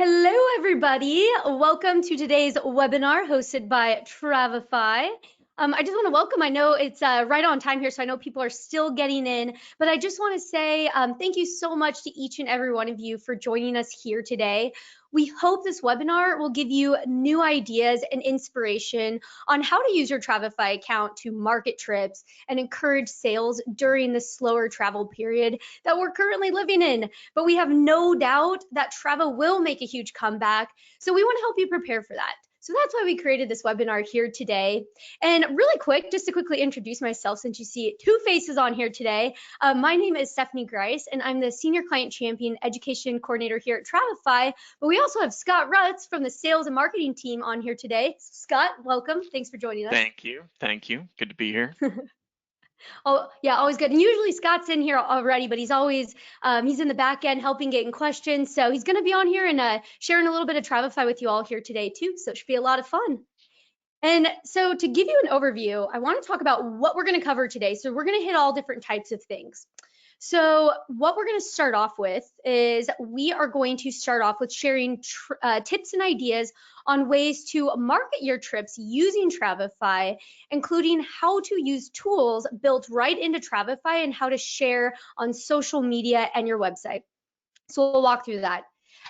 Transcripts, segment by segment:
Hello, everybody. Welcome to today's webinar hosted by Travify. I just want to welcome, I know it's right on time here, so I know people are still getting in, but I just want to say thank you so much to each and every one of you for joining us here today. We hope this webinar will give you new ideas and inspiration on how to use your Travify account to market trips and encourage sales during the slower travel period that we're currently living in. But we have no doubt that travel will make a huge comeback, so we want to help you prepare for that. So that's why we created this webinar here today. And really quick, just to quickly introduce myself, since you see two faces on here today, my name is Stephanie Grice, and I'm the Senior Client Champion Education Coordinator here at Travify. But we also have Scott Rutz from the Sales and Marketing team on here today. Scott, welcome. Thanks for joining us. Thank you. Thank you. Good to be here. Oh, yeah, always good. And usually Scott's in here already, but he's always, he's in the back end helping getting questions. So he's going to be on here and sharing a little bit of Travify with you all here today too. So it should be a lot of fun. And so to give you an overview, I want to talk about what we're going to cover today. So we're going to hit all different types of things. So what we're going to start off with is we are going to start off with sharing tips and ideas on ways to market your trips using Travify, including how to use tools built right into Travify and how to share on social media and your website. So we'll walk through that.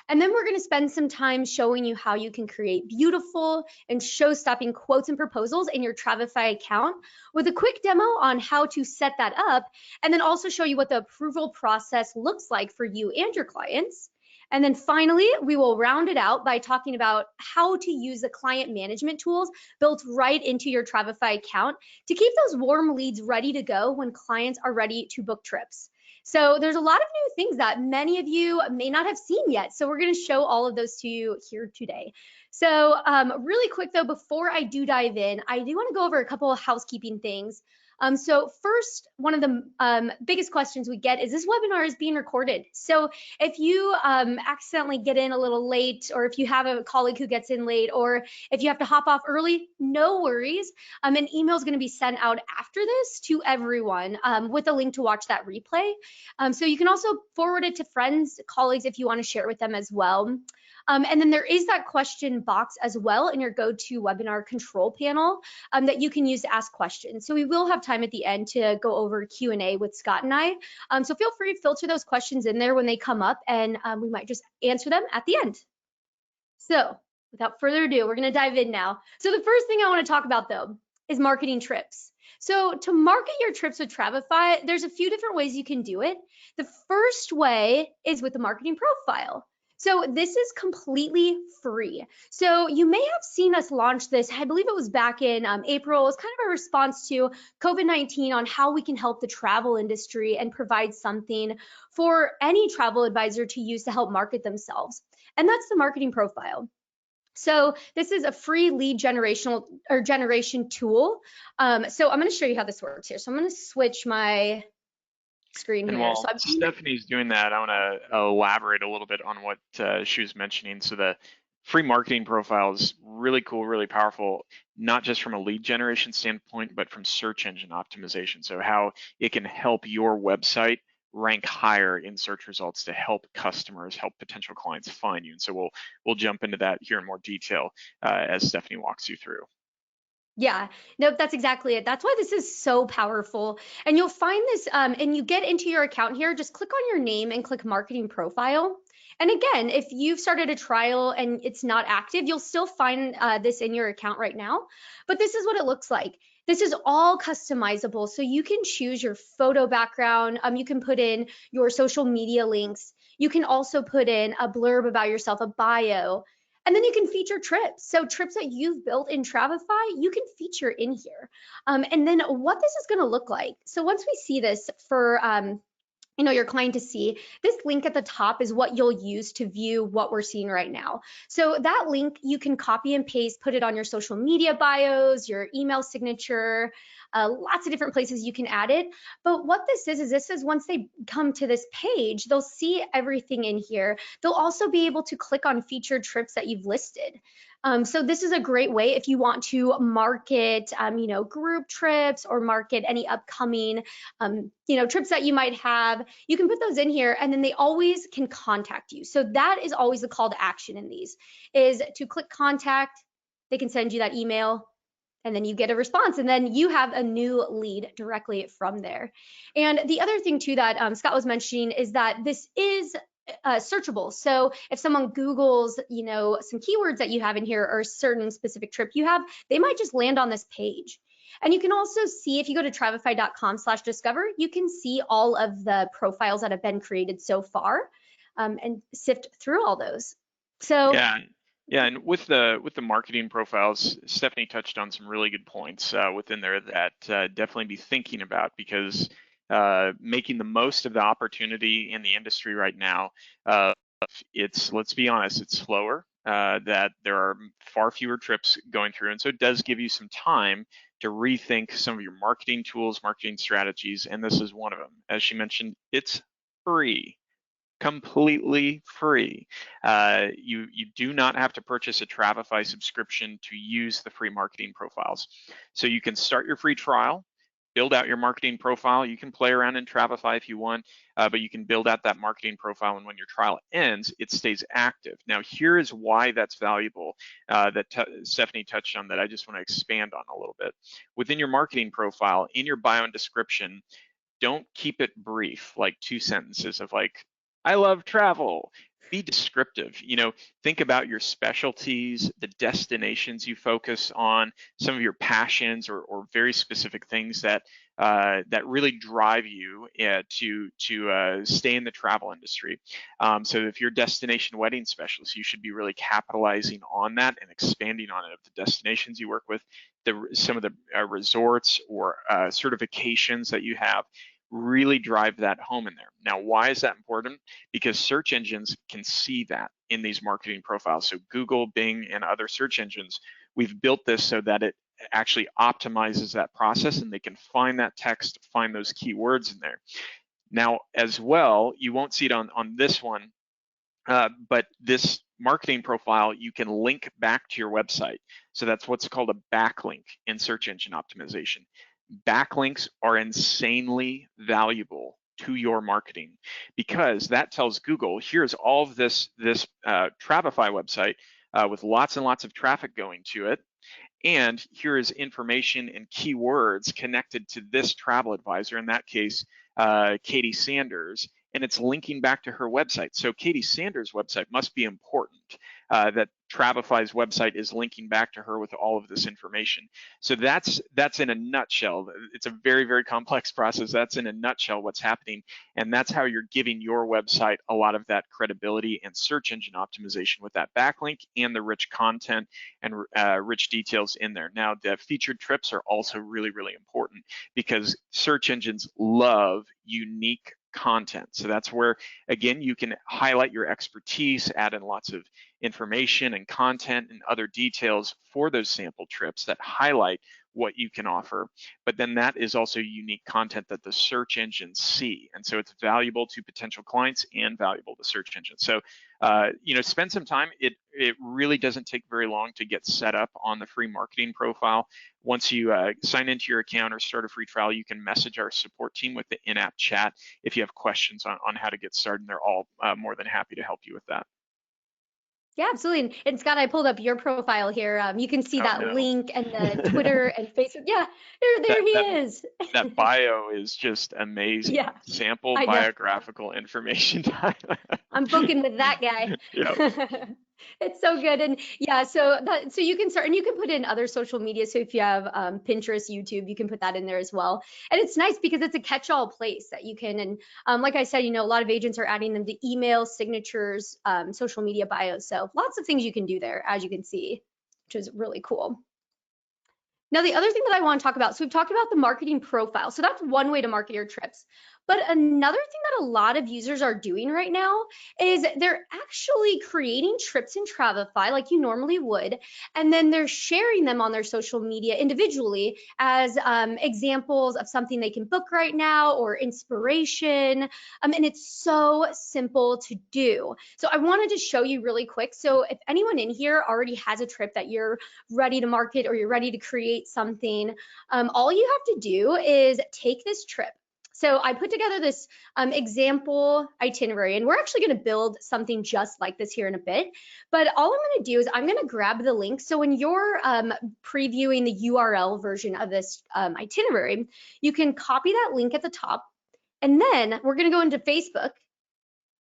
And then we're going to spend some time showing you how you can create beautiful and show-stopping quotes and proposals in your Travify account with a quick demo on how to set that up, and then also show you what the approval process looks like for you and your clients. And then finally, we will round it out by talking about how to use the client management tools built right into your Travify account to keep those warm leads ready to go when clients are ready to book trips. So there's a lot of new things that many of you may not have seen yet. So we're going to show all of those to you here today. So really quick though, before I do dive in, I do want to go over a couple of housekeeping things. So first, one of the biggest questions we get is this webinar is being recorded. So if you accidentally get in a little late, or if you have a colleague who gets in late, or if you have to hop off early, no worries. An email is going to be sent out after this to everyone with a link to watch that replay. So you can also forward it to friends, colleagues, if you want to share it with them as well. And then there is that question box as well in your GoToWebinar control panel that you can use to ask questions. So we will have time at the end to go over Q&A with Scott and I. So feel free to filter those questions in there when they come up, and we might just answer them at the end. So without further ado, we're going to dive in now. So the first thing I want to talk about though is marketing trips. So to market your trips with Travify, there's a few different ways you can do it. The first way is with the marketing profile. So this is completely free. So you may have seen us launch this, I believe it was back in April. It was kind of a response to COVID-19 on how we can help the travel industry and provide something for any travel advisor to use to help market themselves. And that's the marketing profile. So this is a free lead generation tool. So I'm going to show you how this works here. So I'm going to switch my screen And here. while So Stephanie's doing that, I want to elaborate a little bit on what she was mentioning. So the free marketing profile is really cool, really powerful, not just from a lead generation standpoint, but from search engine optimization. So how it can help your website rank higher in search results to help customers, help potential clients find you. And so we'll jump into that here in more detail as Stephanie walks you through. Yeah, nope, that's exactly it. That's why this is so powerful. And you'll find this, and you get into your account here, just click on your name and click marketing profile. And again, if you've started a trial and it's not active, you'll still find this in your account right now. But this is what it looks like. This is all customizable. So you can choose your photo background. You can put in your social media links. You can also put in a blurb about yourself, a bio. And then you can feature trips. So trips that you've built in Travify, you can feature in here. And then what this is going to look like. So once we see this for your client to see, this link at the top is what you'll use to view what we're seeing right now. So that link you can copy and paste, put it on your social media bios, your email signature, lots of different places you can add it. But what this is once they come to this page, they'll see everything in here. They'll also be able to click on featured trips that you've listed. So this is a great way if you want to market, group trips or market any upcoming, trips that you might have. You can put those in here, and then they always can contact you. So that is always the call to action in these, is to click contact. They can send you that email, and then you get a response, and then you have a new lead directly from there. And the other thing too that Scott was mentioning is that this is searchable. So if someone Googles, some keywords that you have in here or a certain specific trip you have, they might just land on this page. And you can also see, if you go to travify.com/discover, you can see all of the profiles that have been created so far, and sift through all those. So yeah, and with the marketing profiles, Stephanie touched on some really good points within there that definitely be thinking about, because making the most of the opportunity in the industry right now, let's be honest, it's slower, that there are far fewer trips going through, and so it does give you some time to rethink some of your marketing tools, marketing strategies, and this is one of them. As she mentioned, it's free. Completely free. You do not have to purchase a Travify subscription to use the free marketing profiles. So you can start your free trial, build out your marketing profile. You can play around in Travify if you want, but you can build out that marketing profile, and when your trial ends, it stays active. Now, here is why that's valuable, that Stephanie touched on, that I just want to expand on a little bit. Within your marketing profile, in your bio and description, don't keep it brief, like 2 sentences of like, I love travel. Be descriptive. Think about your specialties, the destinations you focus on, some of your passions or very specific things that really drive you to stay in the travel industry. So if you're a destination wedding specialist, you should be really capitalizing on that and expanding on it. Of the destinations you work with, some of the resorts or certifications that you have, really drive that home in there. Now, why is that important? Because search engines can see that in these marketing profiles. So Google, Bing, and other search engines, we've built this so that it actually optimizes that process, and they can find that text, find those keywords in there. Now, as well, you won't see it on this one, but this marketing profile, you can link back to your website. So that's what's called a backlink in search engine optimization. Backlinks are insanely valuable to your marketing, because that tells Google, here's all of this Travify website with lots and lots of traffic going to it, and here is information and keywords connected to this travel advisor, in that case, Katie Sanders, and it's linking back to her website. So Katie Sanders' website must be important, that Travify's website is linking back to her with all of this information. So that's in a nutshell. It's a very, very complex process. That's in a nutshell what's happening. And that's how you're giving your website a lot of that credibility and search engine optimization, with that backlink and the rich content and rich details in there. Now, the featured trips are also really, really important, because search engines love unique content. So that's where, again, you can highlight your expertise, add in lots of information and content and other details for those sample trips that highlight what you can offer. But then that is also unique content that the search engines see. And so it's valuable to potential clients and valuable to search engines. So, spend some time. It really doesn't take very long to get set up on the free marketing profile. Once you sign into your account or start a free trial, you can message our support team with the in-app chat if you have questions on how to get started, and they're all more than happy to help you with that. Yeah, absolutely. And Scott, I pulled up your profile here. You can see that link and the Twitter and Facebook. Yeah, there he is. That bio is just amazing. Yeah, Sample biographical information time. I'm booking with that guy. Yeah. It's so good. And yeah, so you can start, and you can put in other social media. So if you have Pinterest, YouTube, you can put that in there as well. And it's nice because it's a catch-all place that you can, and like I said, a lot of agents are adding them to email, signatures, social media bios. So lots of things you can do there, as you can see, which is really cool. Now, the other thing that I want to talk about, so we've talked about the marketing profile. So that's one way to market your trips. But another thing that a lot of users are doing right now is they're actually creating trips in Travify like you normally would, and then they're sharing them on their social media individually as examples of something they can book right now or inspiration. And it's so simple to do. So I wanted to show you really quick. So if anyone in here already has a trip that you're ready to market or you're ready to create something, all you have to do is take this trip. So I put together this example itinerary, and we're actually going to build something just like this here in a bit. But all I'm going to do is I'm going to grab the link. So when you're previewing the URL version of this itinerary, you can copy that link at the top. And then we're going to go into Facebook.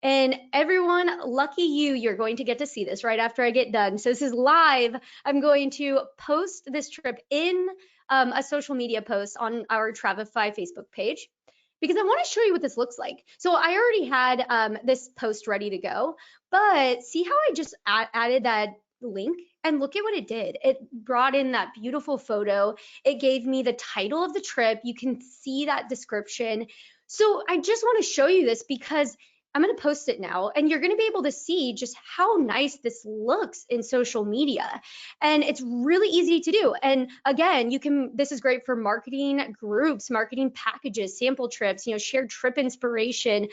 And everyone, lucky you, you're going to get to see this right after I get done. So this is live. I'm going to post this trip in a social media post on our Travify Facebook page, because I want to show you what this looks like. So I already had this post ready to go, but see how I just added that link, and look at what it did. It brought in that beautiful photo. It gave me the title of the trip. You can see that description. So I just want to show you this because I'm going to post it now, and you're going to be able to see just how nice this looks in social media. And it's really easy to do. And again, this is great for marketing groups, marketing packages, sample trips, shared trip inspiration,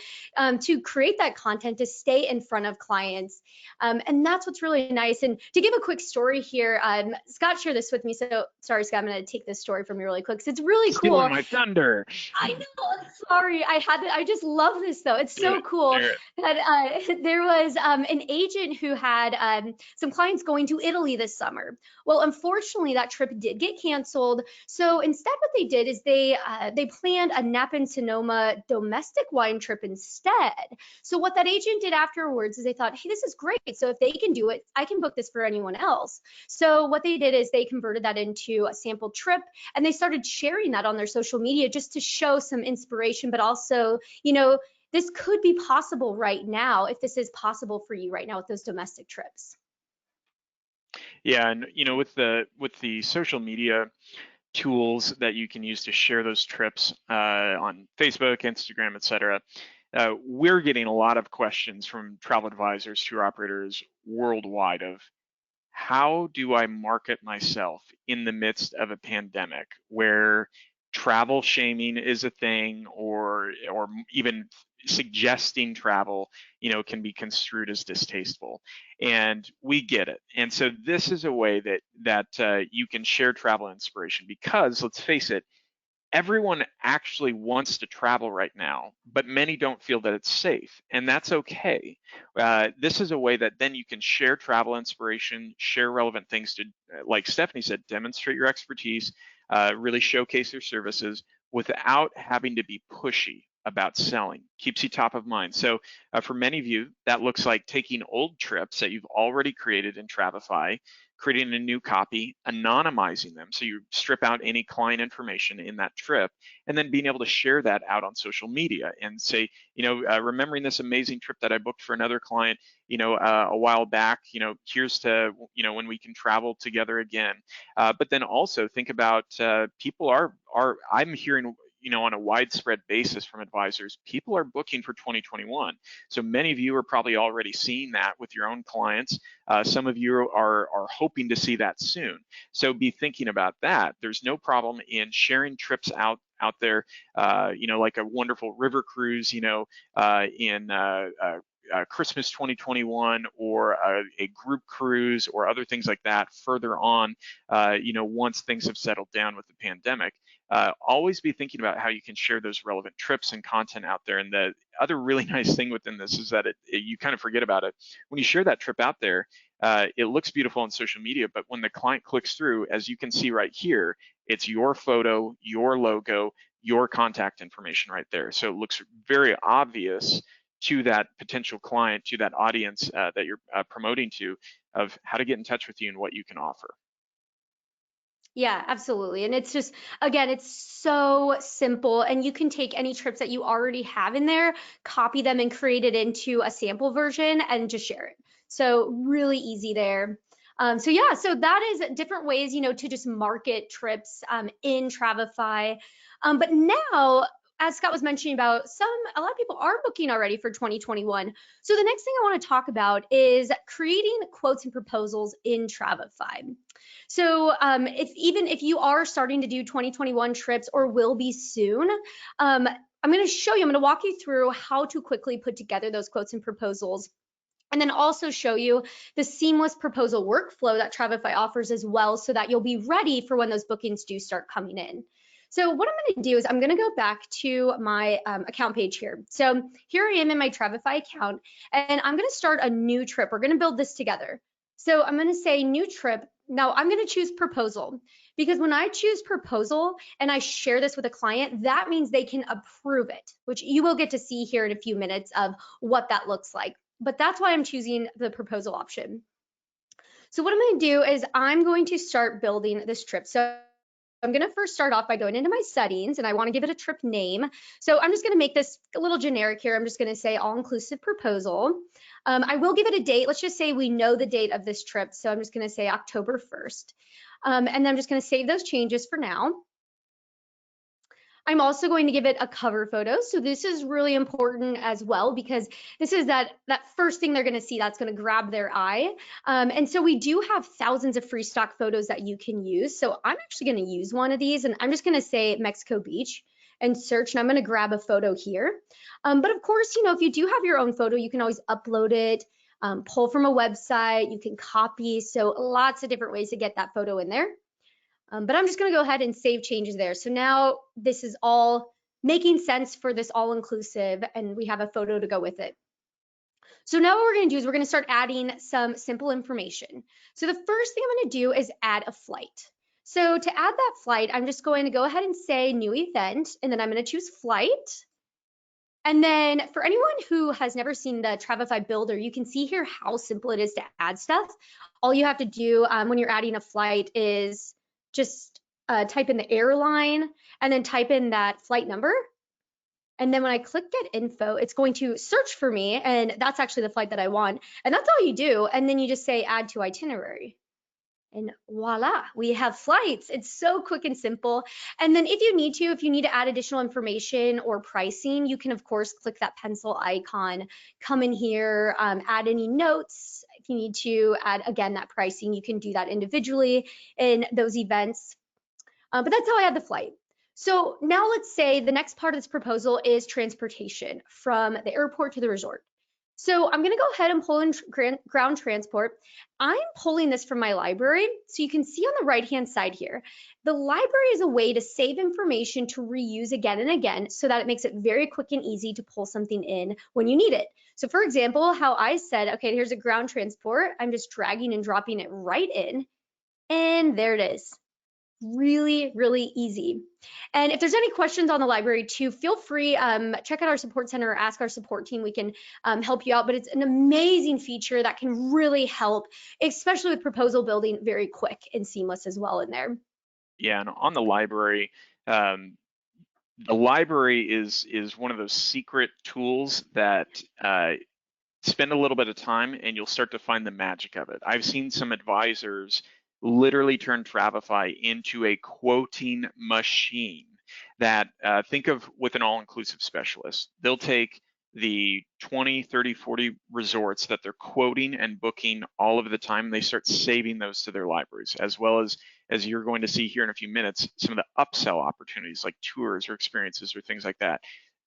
to create that content to stay in front of clients. And that's what's really nice. And to give a quick story here, Scott shared this with me. So sorry, Scott, I'm going to take this story from you really quick, because it's really Stealing cool. my thunder. I know. Sorry, I just love this though. It's so cool that there was an agent who had some clients going to Italy this summer. Well, unfortunately, that trip did get canceled. So instead, what they did is they planned a Napa and Sonoma domestic wine trip instead. So what that agent did afterwards is they thought, hey, this is great. So if they can do it, I can book this for anyone else. So what they did is they converted that into a sample trip, and they started sharing that on their social media just to show some inspiration, but also, this could be possible right now if this is possible for you right now with those domestic trips. Yeah, and with the social media tools that you can use to share those trips on Facebook, Instagram, etc. We're getting a lot of questions from travel advisors, tour operators worldwide of, how do I market myself in the midst of a pandemic where travel shaming is a thing, or even suggesting travel, can be construed as distasteful, and we get it. And so this is a way that you can share travel inspiration, because let's face it, everyone actually wants to travel right now, but many don't feel that it's safe, and that's okay. This is a way that then you can share travel inspiration, share relevant things to, like Stephanie said, demonstrate your expertise, really showcase your services without having to be pushy about selling. Keeps you top of mind. So for many of you, that looks like taking old trips that you've already created in Travify, creating a new copy, anonymizing them, so you strip out any client information in that trip, and then being able to share that out on social media and say, remembering this amazing trip that I booked for another client, a while back, here's to, when we can travel together again. But then also think about people I'm hearing, on a widespread basis from advisors, people are booking for 2021. So many of you are probably already seeing that with your own clients. Some of you are hoping to see that soon. So be thinking about that. There's no problem in sharing trips out there, like a wonderful river cruise, in Christmas 2021, or a group cruise, or other things like that further on, once things have settled down with the pandemic. Always be thinking about how you can share those relevant trips and content out there. And the other really nice thing within this is that you kind of forget about it. When you share that trip out there, it looks beautiful on social media, but when the client clicks through, as you can see right here, it's your photo, your logo, your contact information right there. So it looks very obvious to that potential client, to that audience that you're promoting to, of how to get in touch with you and what you can offer. Yeah, absolutely. And it's just, again, it's so simple, and you can take any trips that you already have in there, copy them, and create it into a sample version and just share it. So really easy there. So yeah, so that is different ways, to just market trips in Travify. But now as Scott was mentioning about a lot of people are booking already for 2021. So the next thing I want to talk about is creating quotes and proposals in Travify. So if you are starting to do 2021 trips or will be soon, I'm going to walk you through how to quickly put together those quotes and proposals, and then also show you the seamless proposal workflow that Travify offers as well, so that you'll be ready for when those bookings do start coming in. So what I'm going to do is I'm going to go back to my account page here. So here I am in my Travify account, and I'm going to start a new trip. We're going to build this together. So I'm going to say new trip. Now I'm going to choose proposal, because when I choose proposal and I share this with a client, that means they can approve it, which you will get to see here in a few minutes of what that looks like. But that's why I'm choosing the proposal option. So what I'm going to do is I'm going to start building this trip. So I'm going to first start off by going into my settings, and I want to give it a trip name. So I'm just going to make this a little generic here. I'm just going to say all-inclusive proposal. I will give it a date. Let's just say we know the date of this trip. So I'm just going to say October 1st. And then I'm just going to save those changes for now. I'm also going to give it a cover photo. So this is really important as well, because this is that first thing they're going to see that's going to grab their eye. And so we do have thousands of free stock photos that you can use. So I'm actually going to use one of these, and I'm just going to say Mexico Beach and search, and I'm going to grab a photo here. But of course, if you do have your own photo, you can always upload it, pull from a website, you can copy. So lots of different ways to get that photo in there. But I'm just going to go ahead and save changes there. So now this is all making sense for this all-inclusive, and we have a photo to go with it. So now what we're going to do is we're going to start adding some simple information. So the first thing I'm going to do is add a flight. So to add that flight, I'm just going to go ahead and say new event, and then I'm going to choose flight. And then for anyone who has never seen the Travify builder, you can see here how simple it is to add stuff. All you have to do when you're adding a flight is just type in the airline and then type in that flight number. And then when I click get info, it's going to search for me, and that's actually the flight that I want. And that's all you do. And then you just say add to itinerary. And voila, we have flights. It's so quick and simple. And then if you need to add additional information or pricing, you can of course click that pencil icon, come in here, add any notes. If you need to add, again, that pricing, you can do that individually in those events. But that's how I add the flight. So now let's say the next part of this proposal is transportation from the airport to the resort. So I'm going to go ahead and pull in ground transport. I'm pulling this from my library. So you can see on the right-hand side here, the library is a way to save information to reuse again and again, so that it makes it very quick and easy to pull something in when you need it. So for example, how I said, okay, here's a ground transport. I'm just dragging and dropping it right in, and there it is. Really, really easy. And if there's any questions on the library too, feel free, check out our support center or ask our support team. We can help you out, but it's an amazing feature that can really help, especially with proposal building, very quick and seamless as well in there. Yeah, and on the library is one of those secret tools that spend a little bit of time and you'll start to find the magic of it. I've seen some advisors literally turn Travify into a quoting machine that think of with an all-inclusive specialist. They'll take the 20, 30, 40 resorts that they're quoting and booking all of the time. They start saving those to their libraries, as well as you're going to see here in a few minutes, some of the upsell opportunities like tours or experiences or things like that.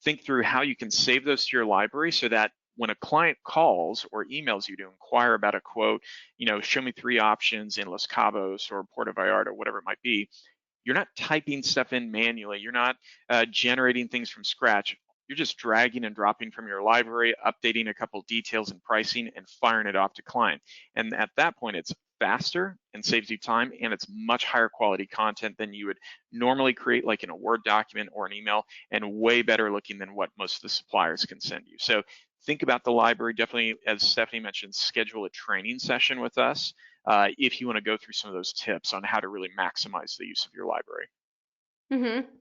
Think through how you can save those to your library so that when a client calls or emails you to inquire about a quote, show me 3 options in Los Cabos or Puerto Vallarta, whatever it might be, you're not typing stuff in manually. You're not generating things from scratch. You're just dragging and dropping from your library, updating a couple details and pricing, and firing it off to client. And at that point, it's faster and saves you time, and it's much higher quality content than you would normally create, like in a Word document or an email, and way better looking than what most of the suppliers can send you. So think about the library. Definitely, as Stephanie mentioned, schedule a training session with us if you want to go through some of those tips on how to really maximize the use of your library.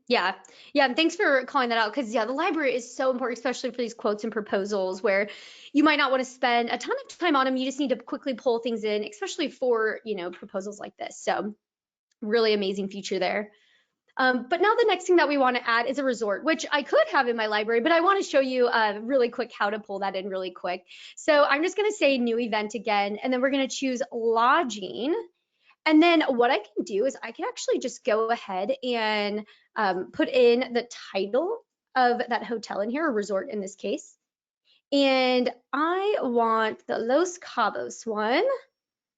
Yeah. And thanks for calling that out, because the library is so important, especially for these quotes and proposals where you might not want to spend a ton of time on them. You just need to quickly pull things in, especially for proposals like this. So really amazing feature there. But now the next thing that we want to add is a resort, which I could have in my library, but I want to show you really quick how to pull that in really quick. So I'm just going to say new event again, and then we're going to choose lodging. And then what I can do is I can actually just go ahead and put in the title of that hotel in here, or resort in this case. And I want the Los Cabos one.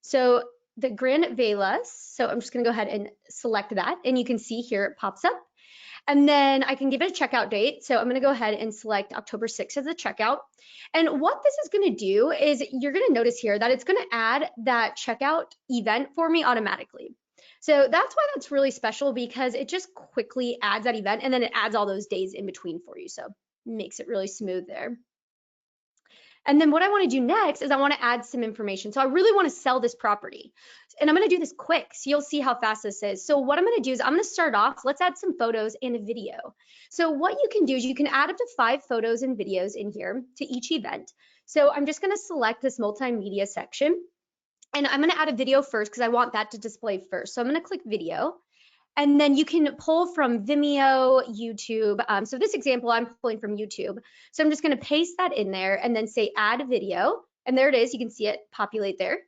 So the Grand Velas. So I'm just going to go ahead and select that. And you can see here it pops up. And then I can give it a checkout date. So I'm going to go ahead and select October 6th as the checkout. And what this is going to do is you're going to notice here that it's going to add that checkout event for me automatically. So that's why that's really special, because it just quickly adds that event and then it adds all those days in between for you. So makes it really smooth there. And then what I want to do next is I want to add some information. So I really want to sell this property. And I'm going to do this quick, so you'll see how fast this is. So what I'm going to do is I'm going to start off, let's add some photos and a video. So what you can do is you can add up to 5 photos and videos in here to each event. So I'm just going to select this multimedia section. And I'm going to add a video first because I want that to display first. So I'm going to click video. And then you can pull from Vimeo, YouTube. So this example, I'm pulling from YouTube. So I'm just going to paste that in there and then say add video. And there it is. You can see it populate there.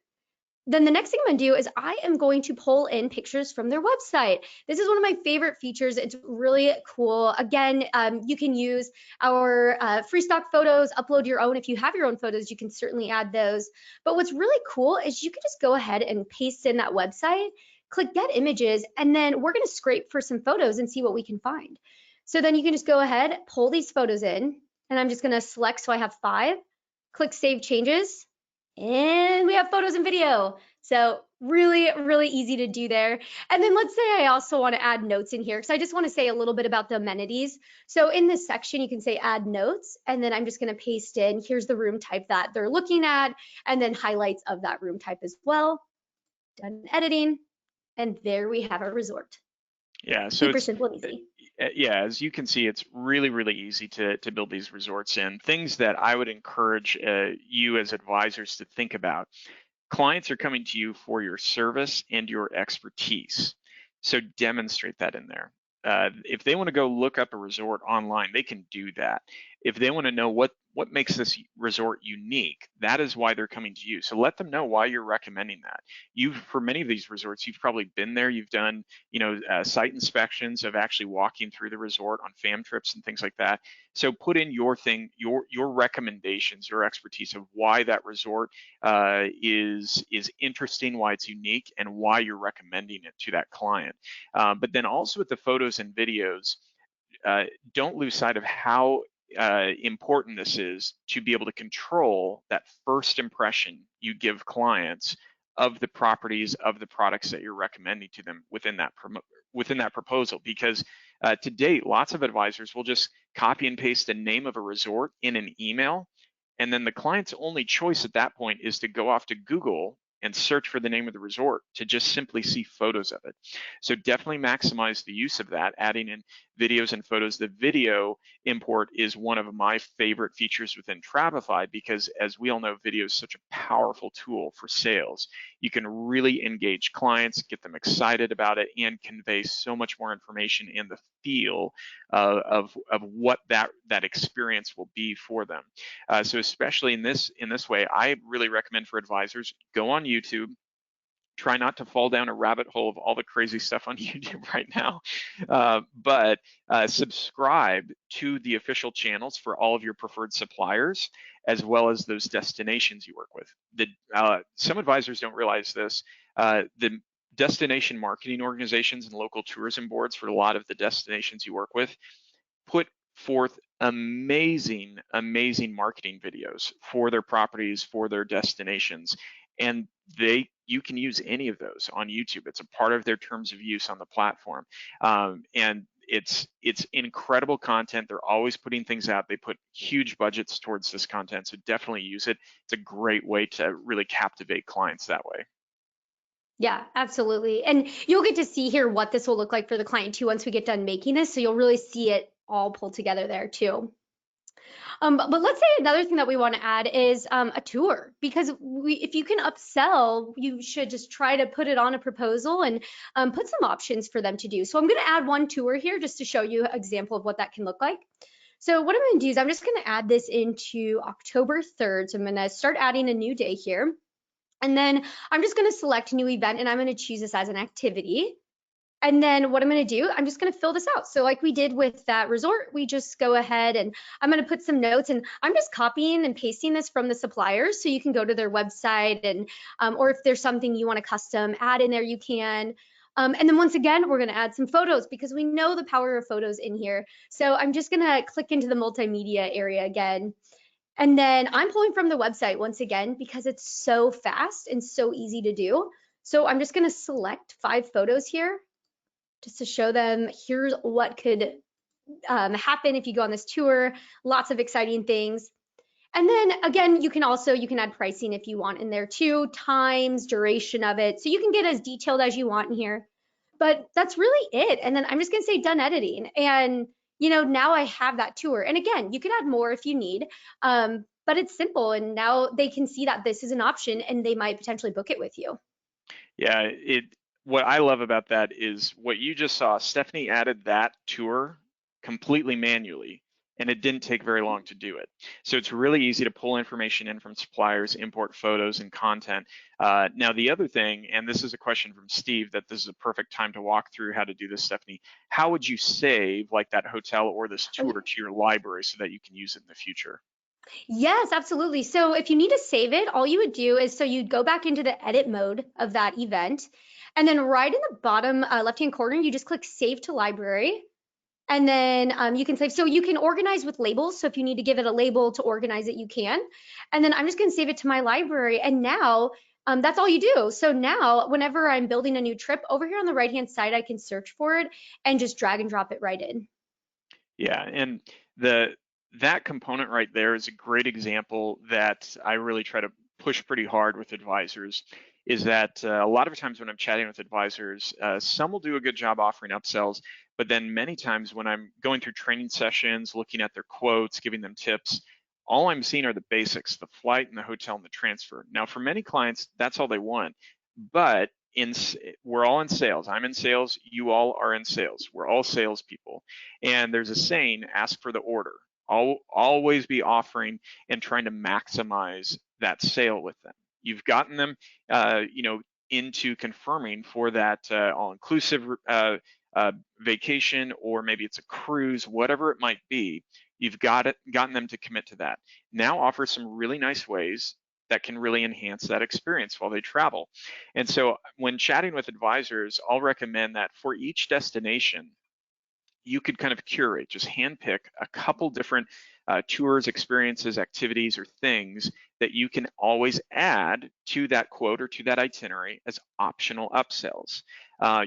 Then the next thing I'm going to do is I am going to pull in pictures from their website. This is one of my favorite features. It's really cool. Again, you can use our free stock photos, upload your own. If you have your own photos, you can certainly add those. But what's really cool is you can just go ahead and paste in that website, click get images, and then we're going to scrape for some photos and see what we can find. So then you can just go ahead, pull these photos in, and I'm just going to select, so I have 5, click save changes, and we have photos and video. So really, really easy to do there. And then let's say I also want to add notes in here, because I just want to say a little bit about the amenities. So in this section, you can say add notes, and then I'm just going to paste in, here's the room type that they're looking at, and then highlights of that room type as well. Done editing. And there we have our resort. Yeah, so Super it's simple and easy. yeah, as you can see, it's really, really easy to build these resorts in. Things that I would encourage you as advisors to think about. Clients are coming to you for your service and your expertise. So demonstrate that in there. If they want to go look up a resort online, they can do that. If they want to know what makes this resort unique, that is why they're coming to you. So let them know why you're recommending that. For many of these resorts, you've probably been there. You've done, site inspections of actually walking through the resort on fam trips and things like that. So put in your thing, your recommendations, your expertise of why that resort is interesting, why it's unique, and why you're recommending it to that client. But then also with the photos and videos, don't lose sight of how important this is to be able to control that first impression you give clients of the properties, of the products that you're recommending to them within that proposal. Because to date, lots of advisors will just copy and paste the name of a resort in an email, and then the client's only choice at that point is to go off to Google and search for the name of the resort to just simply see photos of it. So definitely maximize the use of that, adding in videos and photos. The video import is one of my favorite features within Travify, because as we all know, video is such a powerful tool for sales. You can really engage clients, get them excited about it, and convey so much more information and the feel of what that experience will be for them. So especially in this way, I really recommend for advisors, go on YouTube. Try not to fall down a rabbit hole of all the crazy stuff on YouTube right now, but subscribe to the official channels for all of your preferred suppliers, as well as those destinations you work with. Some advisors don't realize this. The destination marketing organizations and local tourism boards for a lot of the destinations you work with put forth amazing marketing videos for their properties, for their destinations, and you can use any of those on YouTube. It's a part of their terms of use on the platform, and it's incredible content. They're always putting things out. They put huge budgets towards this content, so definitely use it. It's a great way to really captivate clients that way. Yeah, absolutely. And you'll get to see here what this will look like for the client too once we get done making this. So you'll really see it all pulled together there too. But let's say another thing that we want to add is a tour, because if you can upsell, you should just try to put it on a proposal and put some options for them to do. So I'm going to add one tour here just to show you an example of what that can look like. So what I'm going to do is I'm just going to add this into October 3rd. So I'm going to start adding a new day here. And then I'm just going to select new event and I'm going to choose this as an activity. And then what I'm going to do, I'm just going to fill this out. So like we did with that resort, we just go ahead and I'm going to put some notes, and I'm just copying and pasting this from the suppliers. So you can go to their website and, or if there's something you want to custom add in there, you can. And then once again, we're going to add some photos because we know the power of photos in here. So I'm just going to click into the multimedia area again. And then I'm pulling from the website once again because it's so fast and so easy to do. So I'm just going to select 5 photos here just to show them here's what could happen if you go on this tour, lots of exciting things. And then again, you can add pricing if you want in there too, times, duration of it. So you can get as detailed as you want in here. But that's really it. And then I'm just gonna say done editing. And now I have that tour. And again, you can add more if you need. But it's simple, and now they can see that this is an option and they might potentially book it with you. Yeah, what I love about that is what you just saw. Stephanie added that tour completely manually, and it didn't take very long to do it. So it's really easy to pull information in from suppliers, import photos and content. Now the other thing, and this is a question from Steve, that this is a perfect time to walk through how to do this, Stephanie. How would you save like that hotel or this Oh, tour to your library so that you can use it in the future? yes, absolutely. So if you need to save it, all you would do is so you'd go back into the edit mode of that event. And then right in the bottom left-hand corner, you just click Save to Library. And then you can save. So you can organize with labels. So if you need to give it a label to organize it, you can. And then I'm just going to save it to my library. And now that's all you do. So now whenever I'm building a new trip, over here on the right-hand side, I can search for it and just drag and drop it right in. Yeah, and the that component right there is a great example that I really try to push pretty hard with advisors. Is that a lot of times when I'm chatting with advisors, some will do a good job offering upsells, but then many times when I'm going through training sessions, looking at their quotes, giving them tips, all I'm seeing are the basics, the flight and the hotel and the transfer. Now, for many clients, that's all they want, but we're all in sales. I'm in sales. You all are in sales. We're all salespeople. And there's a saying, ask for the order. Always be offering and trying to maximize that sale with them. You've gotten them, into confirming for that all-inclusive vacation, or maybe it's a cruise, whatever it might be. You've gotten them to commit to that. Now offer some really nice ways that can really enhance that experience while they travel. And so when chatting with advisors, I'll recommend that for each destination, you could kind of curate, just handpick a couple different tours, experiences, activities, or things that you can always add to that quote or to that itinerary as optional upsells.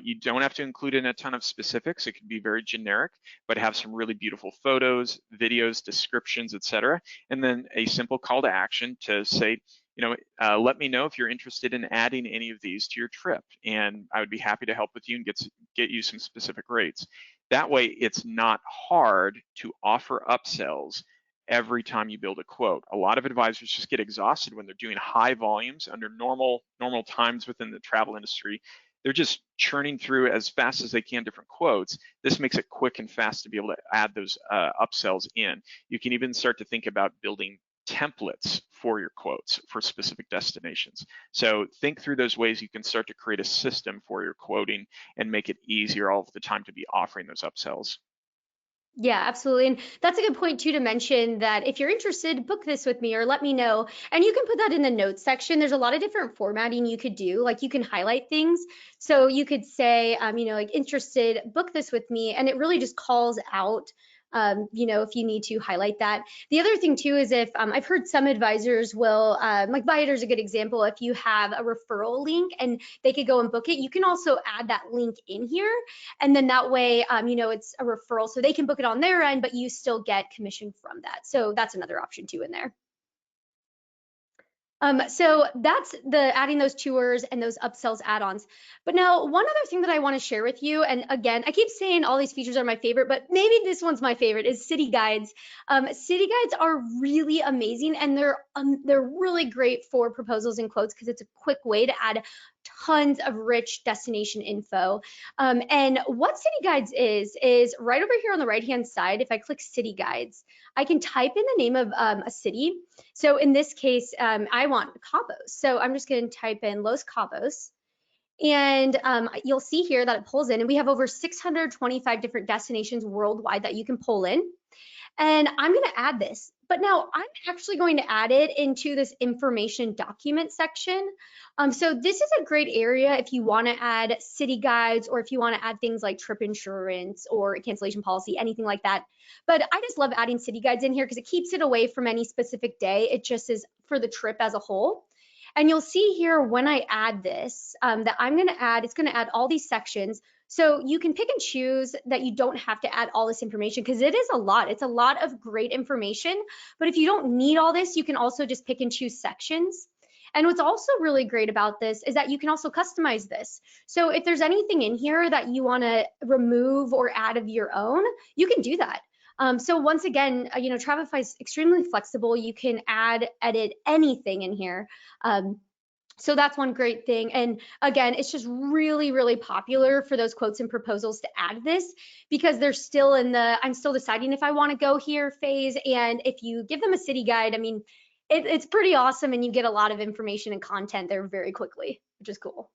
You don't have to include in a ton of specifics. It can be very generic, but have some really beautiful photos, videos, descriptions, etc. And then a simple call to action to say, let me know if you're interested in adding any of these to your trip, and I would be happy to help with you and get you some specific rates. That way, it's not hard to offer upsells every time you build a quote. A lot of advisors just get exhausted when they're doing high volumes under normal times within the travel industry. They're just churning through as fast as they can different quotes. This makes it quick and fast to be able to add those upsells in. You can even start to think about building templates for your quotes for specific destinations. So think through those ways you can start to create a system for your quoting and make it easier all of the time to be offering those upsells. Yeah, absolutely. And that's a good point too to mention that if you're interested, book this with me or let me know. And you can put that in the notes section. There's a lot of different formatting you could do. Like you can highlight things. So you could say, like interested, book this with me. And it really just calls out, if you need to highlight that. The other thing too is if I've heard some advisors will, like Viator is a good example. If you have a referral link and they could go and book it, you can also add that link in here. And then that way, it's a referral, so they can book it on their end, but you still get commission from that. So that's another option too in there. So that's the adding those tours and those upsells add-ons. But now one other thing that I want to share with you, and again, I keep saying all these features are my favorite, but maybe this one's my favorite, is city guides. City guides are really amazing, and they're really great for proposals and quotes because it's a quick way to add tons of rich destination info. And what city guides is right over here on the right-hand side. If I click city guides, I can type in the name of a city. So in this case, I want Cabos. So I'm just going to type in Los Cabos. And you'll see here that it pulls in, and we have over 625 different destinations worldwide that you can pull in. And I'm going to add this, but now I'm actually going to add it into this information document section. So this is a great area if you want to add city guides, or if you want to add things like trip insurance or cancellation policy, anything like that. But I just love adding city guides in here because it keeps it away from any specific day. It just is for the trip as a whole. And you'll see here when I add this, that I'm going to add, it's going to add all these sections. So you can pick and choose that you don't have to add all this information because it is a lot. It's a lot of great information. But if you don't need all this, you can also just pick and choose sections. And what's also really great about this is that you can also customize this. So if there's anything in here that you want to remove or add of your own, you can do that. So once again, Travify is extremely flexible. You can add, edit anything in here. So that's one great thing. And again, it's just really, really popular for those quotes and proposals to add this because they're still in the, I'm still deciding if I want to go here phase. And if you give them a city guide, I mean, it's pretty awesome, and you get a lot of information and content there very quickly, which is cool.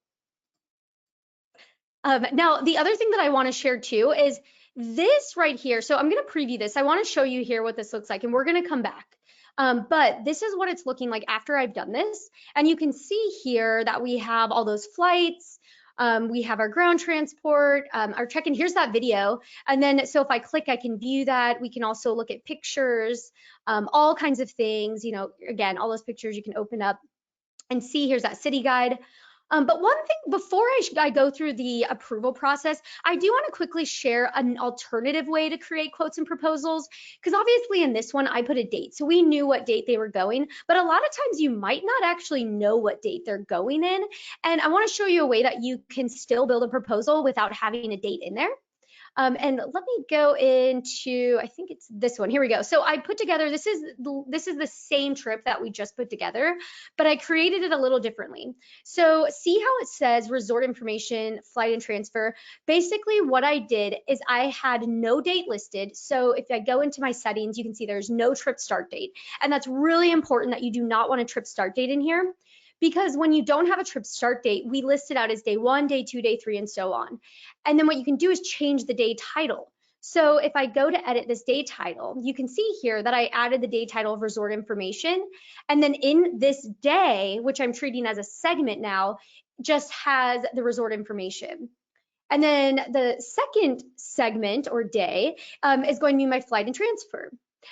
Now, the other thing that I want to share too is this right here. So I'm going to preview this. I want to show you here what this looks like, and we're going to come back. But this is what it's looking like after I've done this. And you can see here that we have all those flights. We have our ground transport, our check-in. Here's that video. And then, so if I click, I can view that. We can also look at pictures, all kinds of things. Again, all those pictures you can open up and see. Here's that city guide. But one thing before I go through the approval process, I do want to quickly share an alternative way to create quotes and proposals, because obviously in this one I put a date, so we knew what date they were going, but a lot of times you might not actually know what date they're going in. And I want to show you a way that you can still build a proposal without having a date in there. And let me go into, I think it's this one. Here we go. So I put together, this is the same trip that we just put together, but I created it a little differently. So see how it says resort information, flight and transfer. Basically what I did is I had no date listed. So if I go into my settings, you can see there's no trip start date. And that's really important that you do not want a trip start date in here, because when you don't have a trip start date, we list it out as day 1, day 2, day 3, and so on. And then what you can do is change the day title. So if I go to edit this day title, you can see here that I added the day title of resort information. And then in this day, which I'm treating as a segment now, just has the resort information. And then the second segment or day is going to be my flight and transfer.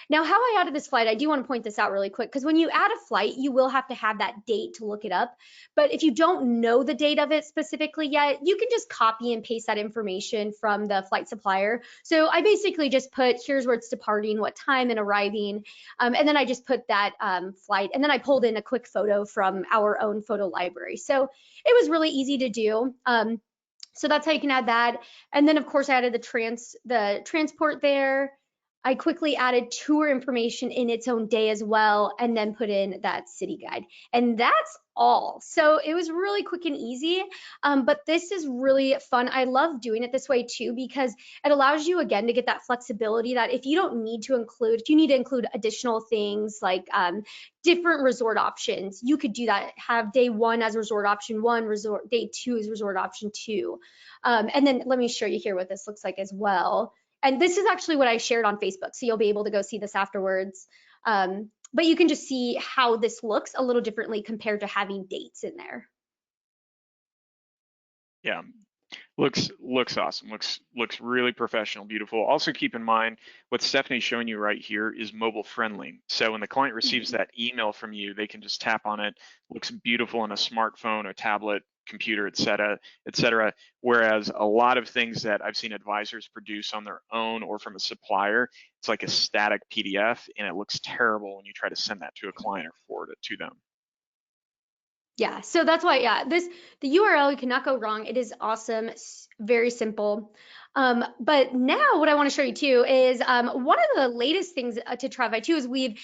Now, how I added this flight, I do want to point this out really quick, because when you add a flight, you will have to have that date to look it up. But if you don't know the date of it specifically yet, you can just copy and paste that information from the flight supplier. So I basically just put, here's where it's departing, what time and arriving. And then I just put that flight, and then I pulled in a quick photo from our own photo library. So it was really easy to do. So that's how you can add that. And then of course I added the transport there. I quickly added tour information in its own day as well, and then put in that city guide. And that's all. So it was really quick and easy, but this is really fun. I love doing it this way too, because it allows you again to get that flexibility that if you don't need to include, if you need to include additional things like different resort options, you could do that. Have day 1 as resort option 1, day 2 is resort option 2. And then let me show you here what this looks like as well. And this is actually what I shared on Facebook, so you'll be able to go see this afterwards. But you can just see how this looks a little differently compared to having dates in there. Yeah, looks awesome. Looks really professional, beautiful. Also keep in mind what Stephanie's showing you right here is mobile friendly. So when the client receives that email from you, they can just tap on it. Looks beautiful on a smartphone, a tablet, computer, et cetera. Whereas a lot of things that I've seen advisors produce on their own or from a supplier, it's like a static PDF, and it looks terrible when you try to send that to a client or forward it to them. Yeah, so that's why, yeah, the URL, you cannot go wrong. It is awesome, very simple. But now what I want to show you too is one of the latest things to Travify too is we've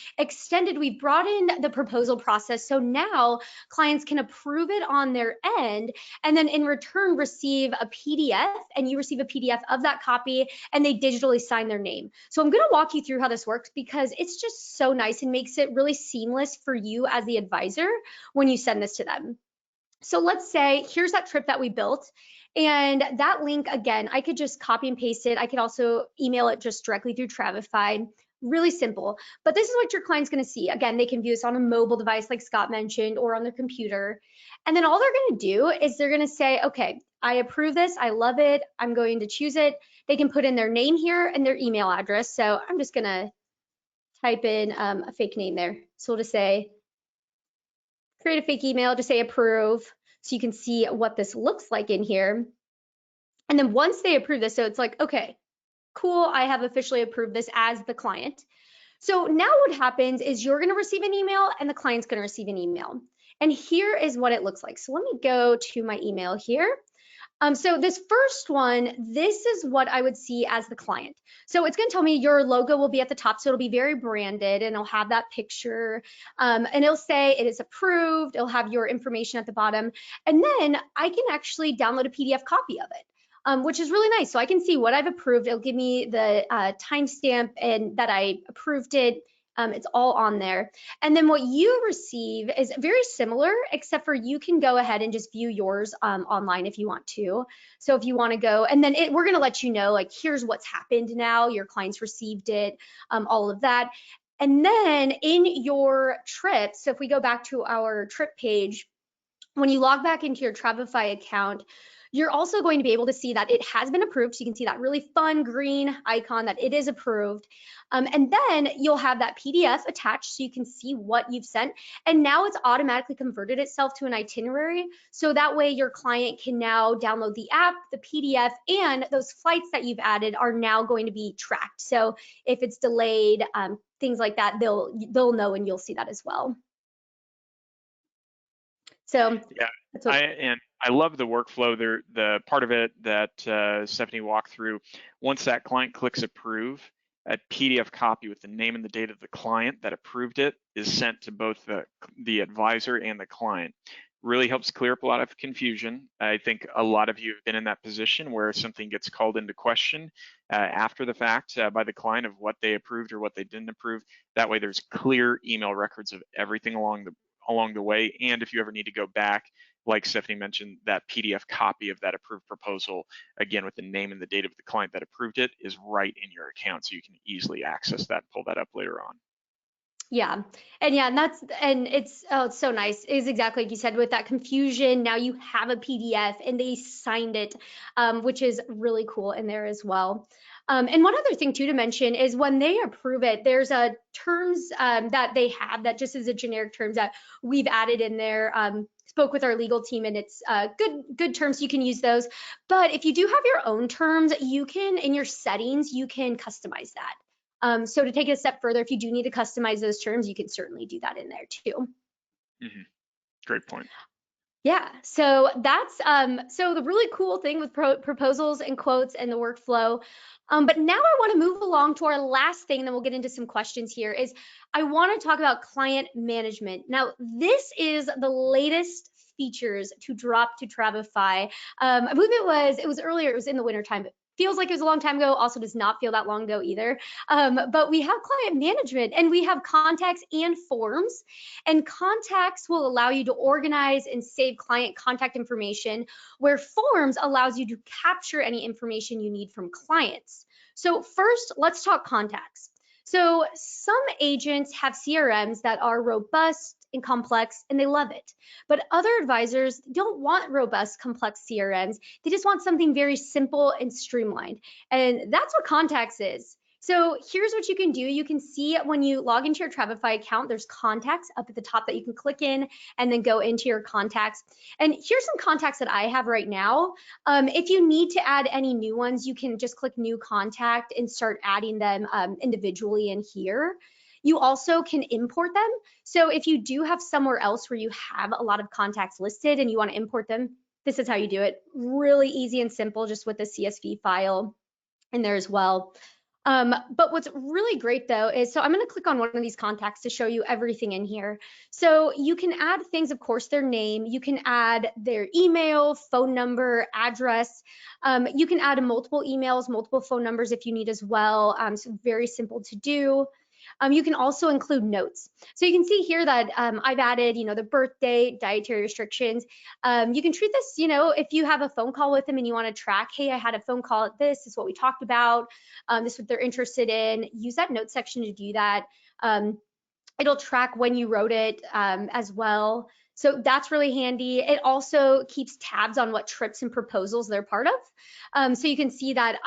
brought in the proposal process. So now clients can approve it on their end and then in return receive a PDF, and you receive a PDF of that copy and they digitally sign their name. So I'm going to walk you through how this works because it's just so nice and makes it really seamless for you as the advisor when you send this to them. So let's say here's that trip that we built. And that link, again, I could just copy and paste it. I could also email it just directly through Travify. Really simple. But this is what your client's going to see. Again, they can view this on a mobile device like Scott mentioned or on their computer. And then all they're going to do is they're going to say, okay, I approve this. I love it. I'm going to choose it. They can put in their name here and their email address. So I'm just going to type in a fake name there. So we'll just say, create a fake email, just say approve, so you can see what this looks like in here. And then once they approve this, so it's like, okay, cool, I have officially approved this as the client. So now what happens is you're going to receive an email and the client's going to receive an email. And here is what it looks like. So let me go to my email here. So this first one, this is what I would see as the client. So it's going to tell me your logo will be at the top, so it'll be very branded and it'll have that picture, and it'll say it is approved. It'll have your information at the bottom, and then I can actually download a PDF copy of it, which is really nice. So I can see what I've approved. It'll give me the timestamp and that I approved it. It's all on there. And then what you receive is very similar, except for you can go ahead and just view yours online if you want to. So if you want to go, and then we're going to let you know, like, here's what's happened now. Your clients received it, all of that. And then in your trip, so if we go back to our trip page, when you log back into your Travify account, you're also going to be able to see that it has been approved. So you can see that really fun green icon that it is approved. And then you'll have that PDF attached so you can see what you've sent. And now it's automatically converted itself to an itinerary. So that way your client can now download the app, the PDF, and those flights that you've added are now going to be tracked. So if it's delayed, things like that, they'll know and you'll see that as well. So Yeah, that's what. I love the workflow there. The part of it that Stephanie walked through. Once that client clicks approve, a PDF copy with the name and the date of the client that approved it is sent to both the advisor and the client. Really helps clear up a lot of confusion. I think a lot of you have been in that position where something gets called into question after the fact by the client of what they approved or what they didn't approve. That way there's clear email records of everything along the way. And if you ever need to go back, like Stephanie mentioned, that PDF copy of that approved proposal, again, with the name and the date of the client that approved it, is right in your account. So you can easily access that, pull that up later on. Yeah, and it's so nice. It's exactly like you said with that confusion. Now you have a PDF and they signed it, which is really cool in there as well. And one other thing too to mention is when they approve it, there's a terms that they have that just is a generic terms that we've added in there. Spoke with our legal team and it's good terms. You can use those. But if you do have your own terms, you can in your settings you can customize that. So to take it a step further, if you do need to customize those terms, you can certainly do that in there too. Mm-hmm. Great point. Yeah, so that's so the really cool thing with proposals and quotes and the workflow. But now I want to move along to our last thing, then we'll get into some questions here, is I want to talk about client management. Now, this is the latest features to drop to Travify. I believe it was earlier, it was in the wintertime, but feels like it was a long time ago, also does not feel that long ago either. But we have client management and we have contacts and forms. And contacts will allow you to organize and save client contact information, where forms allows you to capture any information you need from clients. So first, let's talk contacts. So some agents have CRMs that are robust and complex, and they love it. But other advisors don't want robust, complex CRMs. They just want something very simple and streamlined. And that's what contacts is. So here's what you can do. You can see when you log into your Travify account, there's contacts up at the top that you can click in and then go into your contacts. And here's some contacts that I have right now. If you need to add any new ones, you can just click new contact and start adding them individually in here. You also can import them. So if you do have somewhere else where you have a lot of contacts listed and you want to import them, this is how you do it. Really easy and simple, just with the CSV file in there as well. But what's really great though is, so I'm going to click on one of these contacts to show you everything in here. So you can add things, of course, their name, you can add their email, phone number, address. You can add multiple emails, multiple phone numbers if you need as well. So very simple to do. You can also include notes. So you can see here that I've added, the birth date, dietary restrictions. You can treat this, if you have a phone call with them and you want to track, hey, I had a phone call at this is what we talked about. This is what they're interested in. Use that note section to do that. It'll track when you wrote it as well. So that's really handy. It also keeps tabs on what trips and proposals they're part of. So you can see that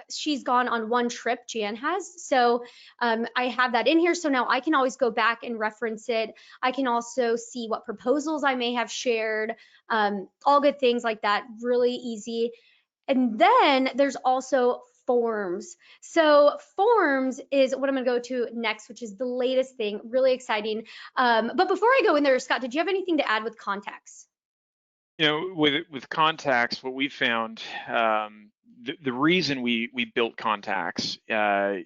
she's gone on one trip, Jan has. So I have that in here. So now I can always go back and reference it. I can also see what proposals I may have shared, all good things like that, really easy. And then there's also forms. So forms is what I'm going to go to next, which is the latest thing, really exciting. But before I go in there, Scott, did you have anything to add with contacts? With contacts, what we found, the reason we built contacts, to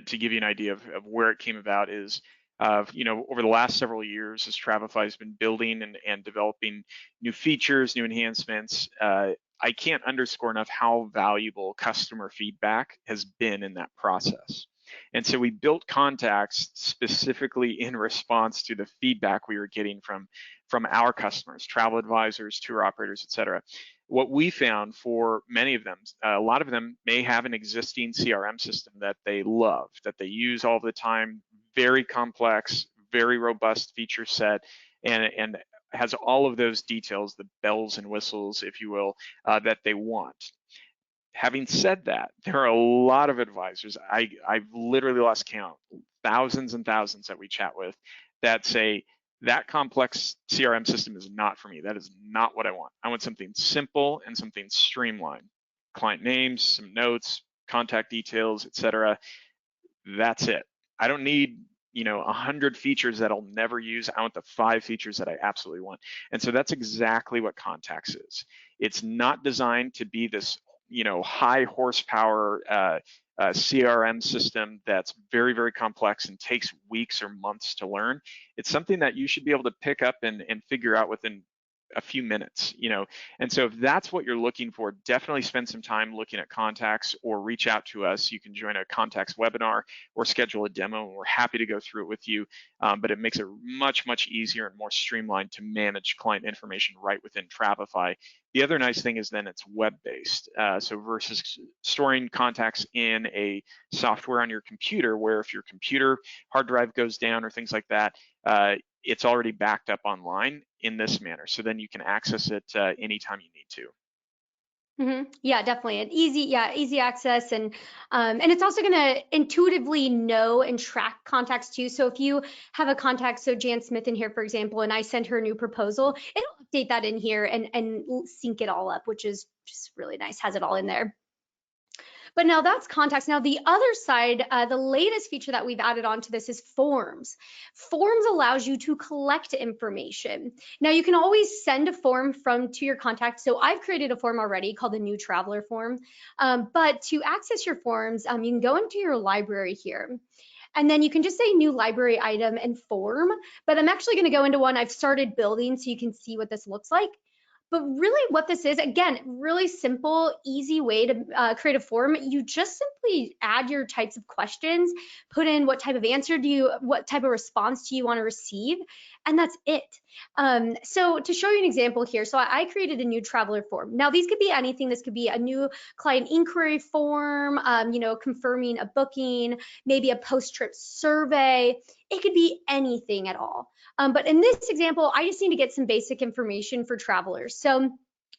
give you an idea of where it came about is, over the last several years, as Travify has been building and developing new features, new enhancements, I can't underscore enough how valuable customer feedback has been in that process. And so we built contacts specifically in response to the feedback we were getting from our customers, travel advisors, tour operators, et cetera. What we found for many of them, a lot of them may have an existing CRM system that they love, that they use all the time, very complex, very robust feature set, and has all of those details, the bells and whistles, if you will, that they want. Having said that, there are a lot of advisors, I've literally lost count, thousands and thousands that we chat with, that say, that complex CRM system is not for me. That is not what I want. I want something simple and something streamlined. Client names, some notes, contact details, etc. That's it. I don't need 100 features that I'll never use. I want the 5 features that I absolutely want. And so that's exactly what Contacts is. It's not designed to be this high horsepower CRM system that's very, very complex and takes weeks or months to learn. It's something that you should be able to pick up and figure out within a few minutes, and so if that's what you're looking for, definitely spend some time looking at Contacts or reach out to us. You can join a Contacts webinar or schedule a demo, and we're happy to go through it with you. But it makes it much, much easier and more streamlined to manage client information right within Travify. The other nice thing is then it's web-based. So versus storing contacts in a software on your computer, where if your computer hard drive goes down or things like that, it's already backed up online in this manner. So then you can access it anytime you need to. Yeah, definitely an easy access, and it's also going to intuitively know and track contacts too. So if you have a contact, so Jan Smith in here, for example, and I send her a new proposal, it'll update that in here and sync it all up, which is just really nice. Has it all in there. But now that's contacts. Now the other side, the latest feature that we've added onto this is forms. Forms allows you to collect information. Now you can always send a form to your contact. So I've created a form already called the new traveler form. But to access your forms, you can go into your library here. And then you can just say new library item and form. But I'm actually going to go into one I've started building so you can see what this looks like. But really what this is, again, really simple, easy way to create a form. You just simply add your types of questions, put in what type of answer what type of response do you want to receive, and that's it. So to show you an example here, so I created a new traveler form. Now these could be anything. This could be a new client inquiry form, confirming a booking, maybe a post-trip survey. It could be anything at all. But in this example, I just need to get some basic information for travelers. So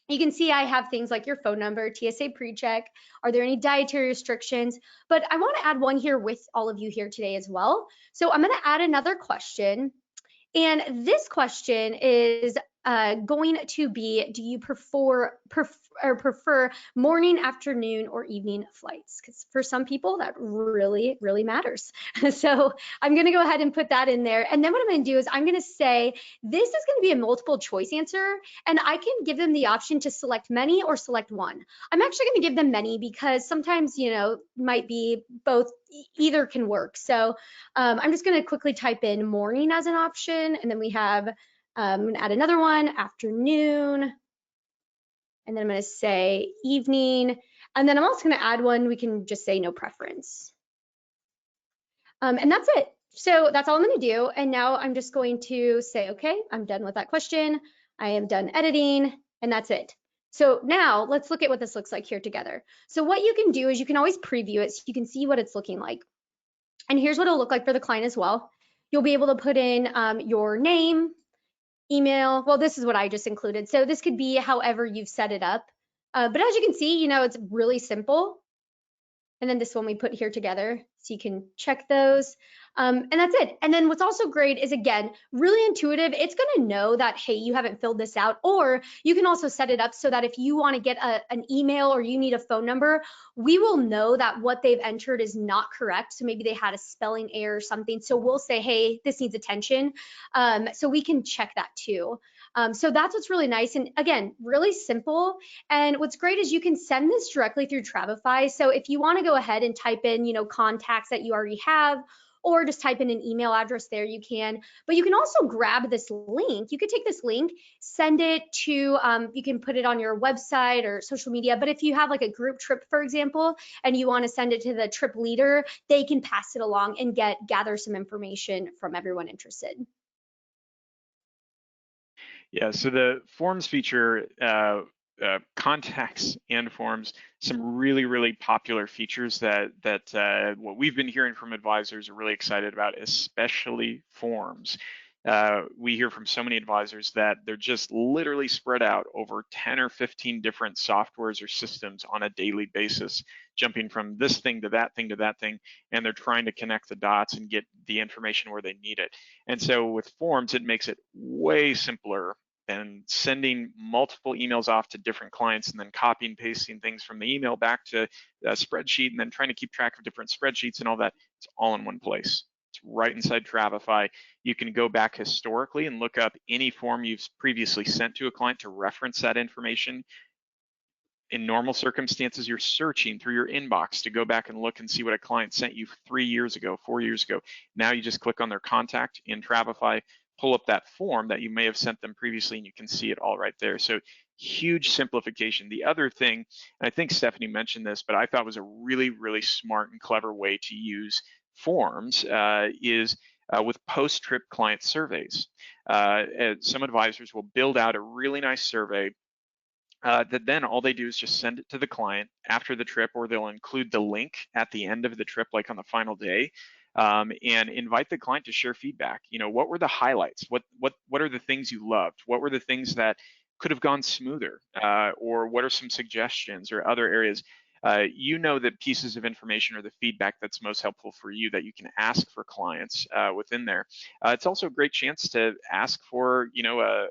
you can see I have things like your phone number, TSA pre-check, are there any dietary restrictions? But I want to add one here with all of you here today as well. So I'm going to add another question. And this question is, going to be, do you prefer morning, afternoon, or evening flights? Because for some people that really, really matters. So I'm going to go ahead and put that in there. And then what I'm going to do is I'm going to say, this is going to be a multiple choice answer, and I can give them the option to select many or select one. I'm actually going to give them many because sometimes, might be both, either can work. So I'm just going to quickly type in morning as an option, and then we have, I'm going to add another one, afternoon, and then I'm going to say evening, and then I'm also going to add one, we can just say no preference. And that's it. So that's all I'm going to do. And now I'm just going to say, okay, I'm done with that question. I am done editing, and that's it. So now let's look at what this looks like here together. So what you can do is you can always preview it so you can see what it's looking like. And here's what it'll look like for the client as well. You'll be able to put in your name, email. Well, this is what I just included. So this could be however you've set it up. But as you can see, it's really simple. And then this one we put here together, so you can check those. And that's it. And then what's also great is, again, really intuitive. It's going to know that, hey, you haven't filled this out, or you can also set it up so that if you want to get an email or you need a phone number, we will know that what they've entered is not correct. So maybe they had a spelling error or something. So we'll say, hey, this needs attention. So we can check that too. So that's what's really nice. And again, really simple. And what's great is you can send this directly through Travify. So if you want to go ahead and type in, contacts that you already have, or just type in an email address there, you can. But you can also grab this link. You could take this link, send it to, you can put it on your website or social media. But if you have like a group trip, for example, and you want to send it to the trip leader, they can pass it along and gather some information from everyone interested. Yeah, so the forms feature contacts and forms, some really, really popular features that what we've been hearing from advisors are really excited about, especially forms. We hear from so many advisors that they're just literally spread out over 10 or 15 different softwares or systems on a daily basis, jumping from this thing to that thing to that thing, and they're trying to connect the dots and get the information where they need it. And so with forms, it makes it way simpler than sending multiple emails off to different clients and then copying and pasting things from the email back to a spreadsheet and then trying to keep track of different spreadsheets and all that. It's all in one place. It's right inside Travify. You can go back historically and look up any form you've previously sent to a client to reference that information. In normal circumstances, you're searching through your inbox to go back and look and see what a client sent you 3 years ago, 4 years ago. Now you just click on their contact in Travify, pull up that form that you may have sent them previously, and you can see it all right there. So huge simplification. The other thing, and I think Stephanie mentioned this, but I thought was a really, really smart and clever way to use forms is with post-trip client surveys. Some advisors will build out a really nice survey that then all they do is just send it to the client after the trip, or they'll include the link at the end of the trip, like on the final day, and invite the client to share feedback. What were the highlights? What are the things you loved? What were the things that could have gone smoother? Or what are some suggestions or other areas? That pieces of information or the feedback that's most helpful for you that you can ask for clients within there. It's also a great chance to ask for,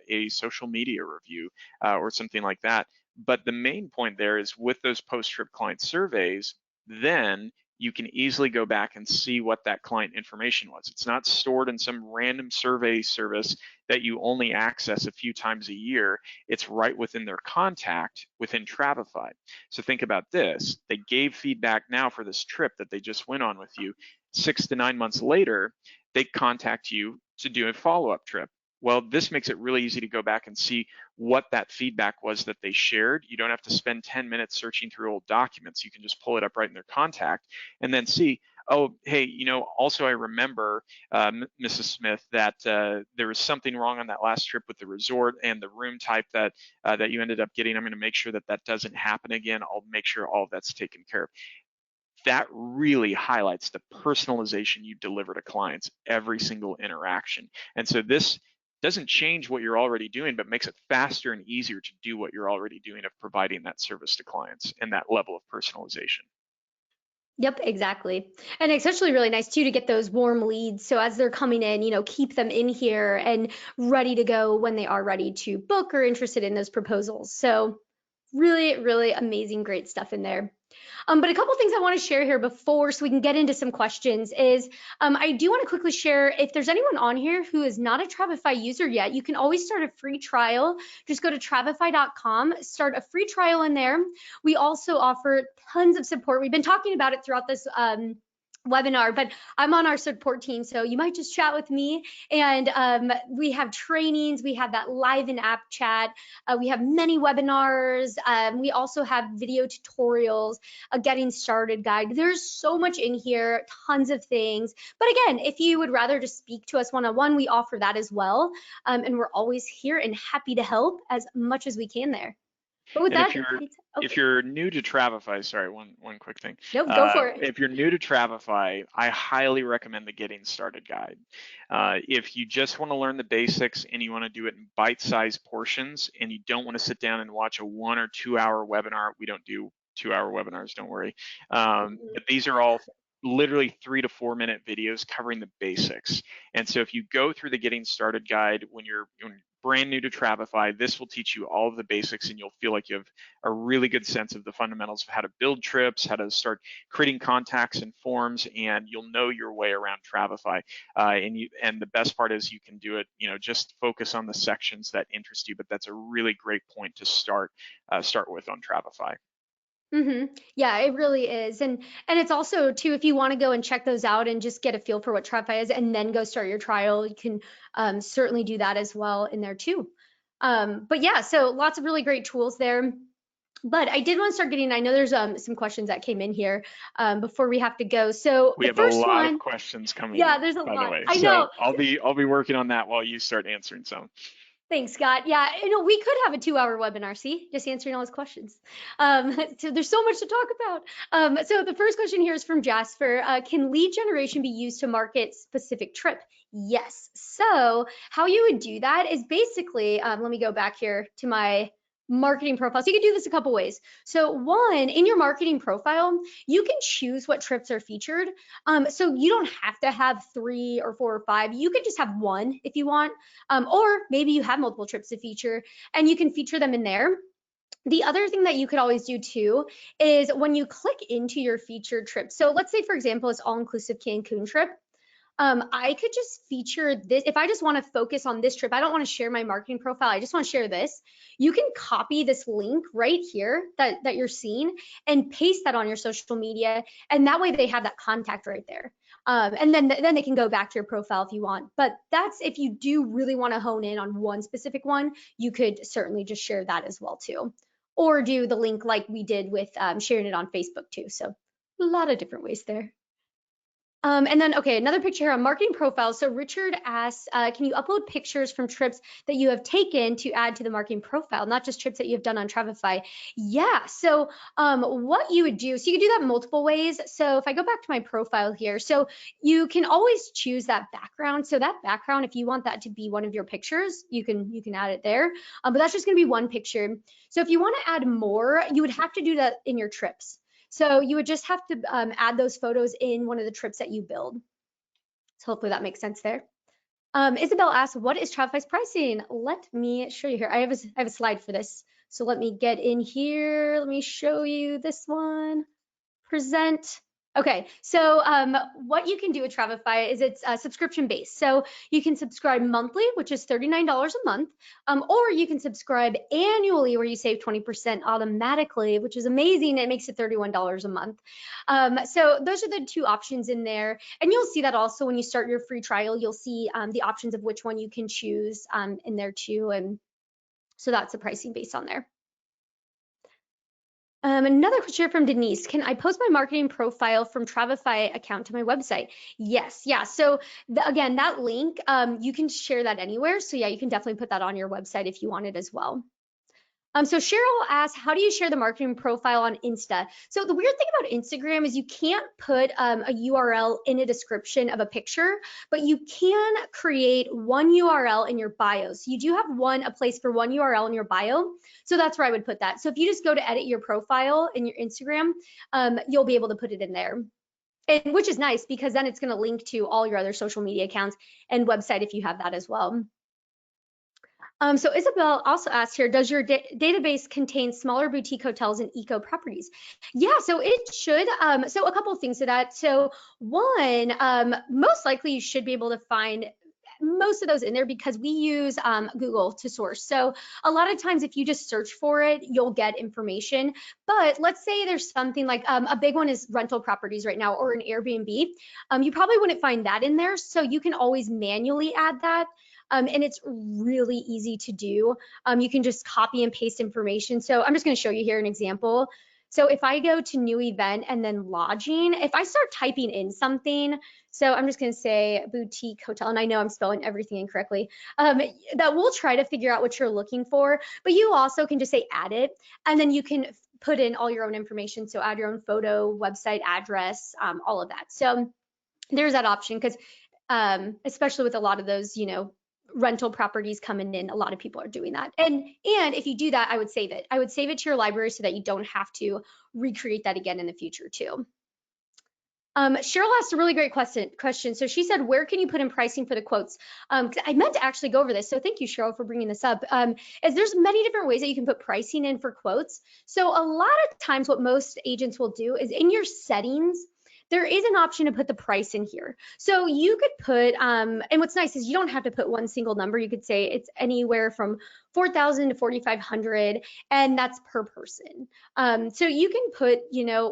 a social media review or something like that. But the main point there is with those post-trip client surveys, then you can easily go back and see what that client information was. It's not stored in some random survey service that you only access a few times a year. It's right within their contact within Travify. So think about this. They gave feedback now for this trip that they just went on with you. 6 to 9 months later, they contact you to do a follow-up trip. Well, this makes it really easy to go back and see what that feedback was that they shared. You don't have to spend 10 minutes searching through old documents. You can just pull it up right in their contact and then see, oh, hey, also I remember, Mrs. Smith, that there was something wrong on that last trip with the resort and the room type that you ended up getting. I'm going to make sure that that doesn't happen again. I'll make sure all of that's taken care of. That really highlights the personalization you deliver to clients every single interaction. And so this doesn't change what you're already doing, but makes it faster and easier to do what you're already doing of providing that service to clients and that level of personalization. Yep, exactly. And it's actually really nice too to get those warm leads. So as they're coming in, keep them in here and ready to go when they are ready to book or interested in those proposals. So really, really amazing, great stuff in there. But a couple things I want to share here before so we can get into some questions is I do want to quickly share if there's anyone on here who is not a Travify user yet, you can always start a free trial. Just go to travify.com, start a free trial in there. We also offer tons of support. We've been talking about it throughout this webinar, but I'm on our support team, so you might just chat with me. And we have trainings, we have that live in app chat, we have many webinars, we also have video tutorials, a getting started guide. There's so much in here, tons of things. But again, if you would rather just speak to us one-on-one, we offer that as well. And we're always here and happy to help as much as we can there. But with And that, if you're new to Travify, sorry, one quick thing. no, go for it. If you're new to Travify, I highly recommend the Getting Started guide. If you just want to learn the basics and you want to do it in bite-sized portions and you don't want to sit down and watch a 1 or 2 hour webinar, we don't do 2 hour webinars, don't worry. But these are all literally 3 to 4 minute videos covering the basics. And so if you go through the Getting Started guide when you're brand new to Travify, this will teach you all of the basics and you'll feel like you have a really good sense of the fundamentals of how to build trips, how to start creating contacts and forms, and you'll know your way around Travify. And the best part is you can do it, just focus on the sections that interest you, but that's a really great point to start with on Travify. Yeah, it really is. And it's also too, if you want to go and check those out and just get a feel for what Travify is and then go start your trial, you can certainly do that as well in there too. But yeah, so lots of really great tools there. But I did want to start getting, I know there's some questions that came in here before we have to go. So We the have a first lot of one, questions coming yeah, in, there's a by the lot. way. I So know. I'll be working on that while you start answering some. Thanks, Scott. Yeah, we could have a 2-hour webinar, see, just answering all his questions. So there's so much to talk about. So the first question here is from Jasper. Can lead generation be used to market specific trip? Yes. So how you would do that is basically, let me go back here to my marketing profile. So you can do this a couple ways. So one, in your marketing profile, you can choose what trips are featured. So you don't have to have 3 or 4 or 5. You could just have one if you want. Or maybe you have multiple trips to feature and you can feature them in there. The other thing that you could always do too is when you click into your featured trip. So let's say, for example, it's all-inclusive Cancun trip. I could just feature this. If I just want to focus on this trip, I don't want to share my marketing profile. I just want to share this. You can copy this link right here that you're seeing and paste that on your social media. And that way they have that contact right there. And then they can go back to your profile if you want. But that's if you do really want to hone in on one specific one, you could certainly just share that as well too. Or do the link like we did with sharing it on Facebook too. So a lot of different ways there. And then, okay, another picture here on marketing profiles. So Richard asks, can you upload pictures from trips that you have taken to add to the marketing profile, not just trips that you have done on Travify? Yeah, so what you would do, so you can do that multiple ways. So if I go back to my profile here, so you can always choose that background. So that background, if you want that to be one of your pictures, you can add it there. But that's just gonna be one picture. So if you wanna add more, you would have to do that in your trips. So you would just have to add those photos in one of the trips that you build. So hopefully that makes sense there. Isabel asks, what is Travify's pricing? Let me show you here. I have a slide for this. So let me get in here. Let me show you this one. Present. Okay, so what you can do with Travify is it's subscription based. So you can subscribe monthly, which is $39 a month, or you can subscribe annually where you save 20% automatically, which is amazing. It makes it $31 a month. So those are the two options in there. And you'll see that also when you start your free trial, you'll see the options of which one you can choose in there too. And so that's the pricing based on there. Another question from Denise. Can I post my marketing profile from Travify account to my website? Yes, yeah. So again, that link, you can share that anywhere. So yeah, you can definitely put that on your website if you want it as well. So Cheryl asks, how do you share the marketing profile on Insta? So the weird thing about Instagram is you can't put a URL in a description of a picture, but you can create one URL in your bio. So you do have a place for one URL in your bio. So that's where I would put that. So if you just go to edit your profile in your Instagram, you'll be able to put it in there. And which is nice because then it's going to link to all your other social media accounts and website if you have that as well. So Isabel also asked here, does your database contain smaller boutique hotels and eco properties? Yeah, so it should. So a couple of things to that. So one, most likely you should be able to find most of those in there because we use Google to source. So a lot of times if you just search for it, you'll get information. But let's say there's something like a big one is rental properties right now or an Airbnb. You probably wouldn't find that in there. So you can always manually add that. And it's really easy to do. You can just copy and paste information. So I'm just going to show you here an example. So if I go to new event and then lodging, if I start typing in something, so I'm just going to say boutique hotel, and I know I'm spelling everything incorrectly, that will try to figure out what you're looking for, but you also can just say add it, and then you can put in all your own information. So add your own photo, website address, all of that. So there's that option because especially with a lot of those, rental properties coming in, a lot of people are doing that. And if you do that, I would save it. I would save it to your library so that you don't have to recreate that again in the future too. Cheryl asked a really great question. So she said, where can you put in pricing for the quotes? I meant to actually go over this. So thank you, Cheryl, for bringing this up. As there's many different ways that you can put pricing in for quotes. So a lot of times what most agents will do is in your settings, there is an option to put the price in here. So you could put, and what's nice is you don't have to put one single number. You could say it's anywhere from 4,000 to 4,500, and that's per person. So you can put,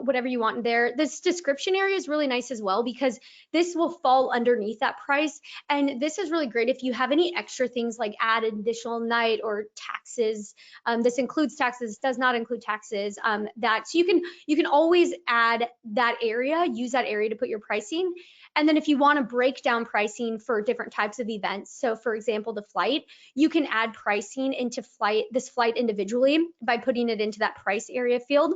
whatever you want in there. This description area is really nice as well because this will fall underneath that price. And this is really great if you have any extra things like add additional night or taxes. This includes taxes, does not include taxes. So you can always add that area, use that area to put your pricing. And then if you want to break down pricing for different types of events, so for example, the flight, you can add pricing into this flight individually by putting it into that price area field.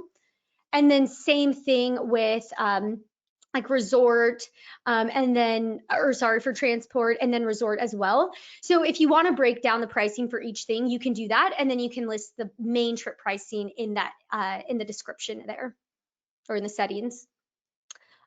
And then same thing with like resort and then, for transport and then resort as well. So if you want to break down the pricing for each thing, you can do that. And then you can list the main trip pricing in that in the description there or in the settings.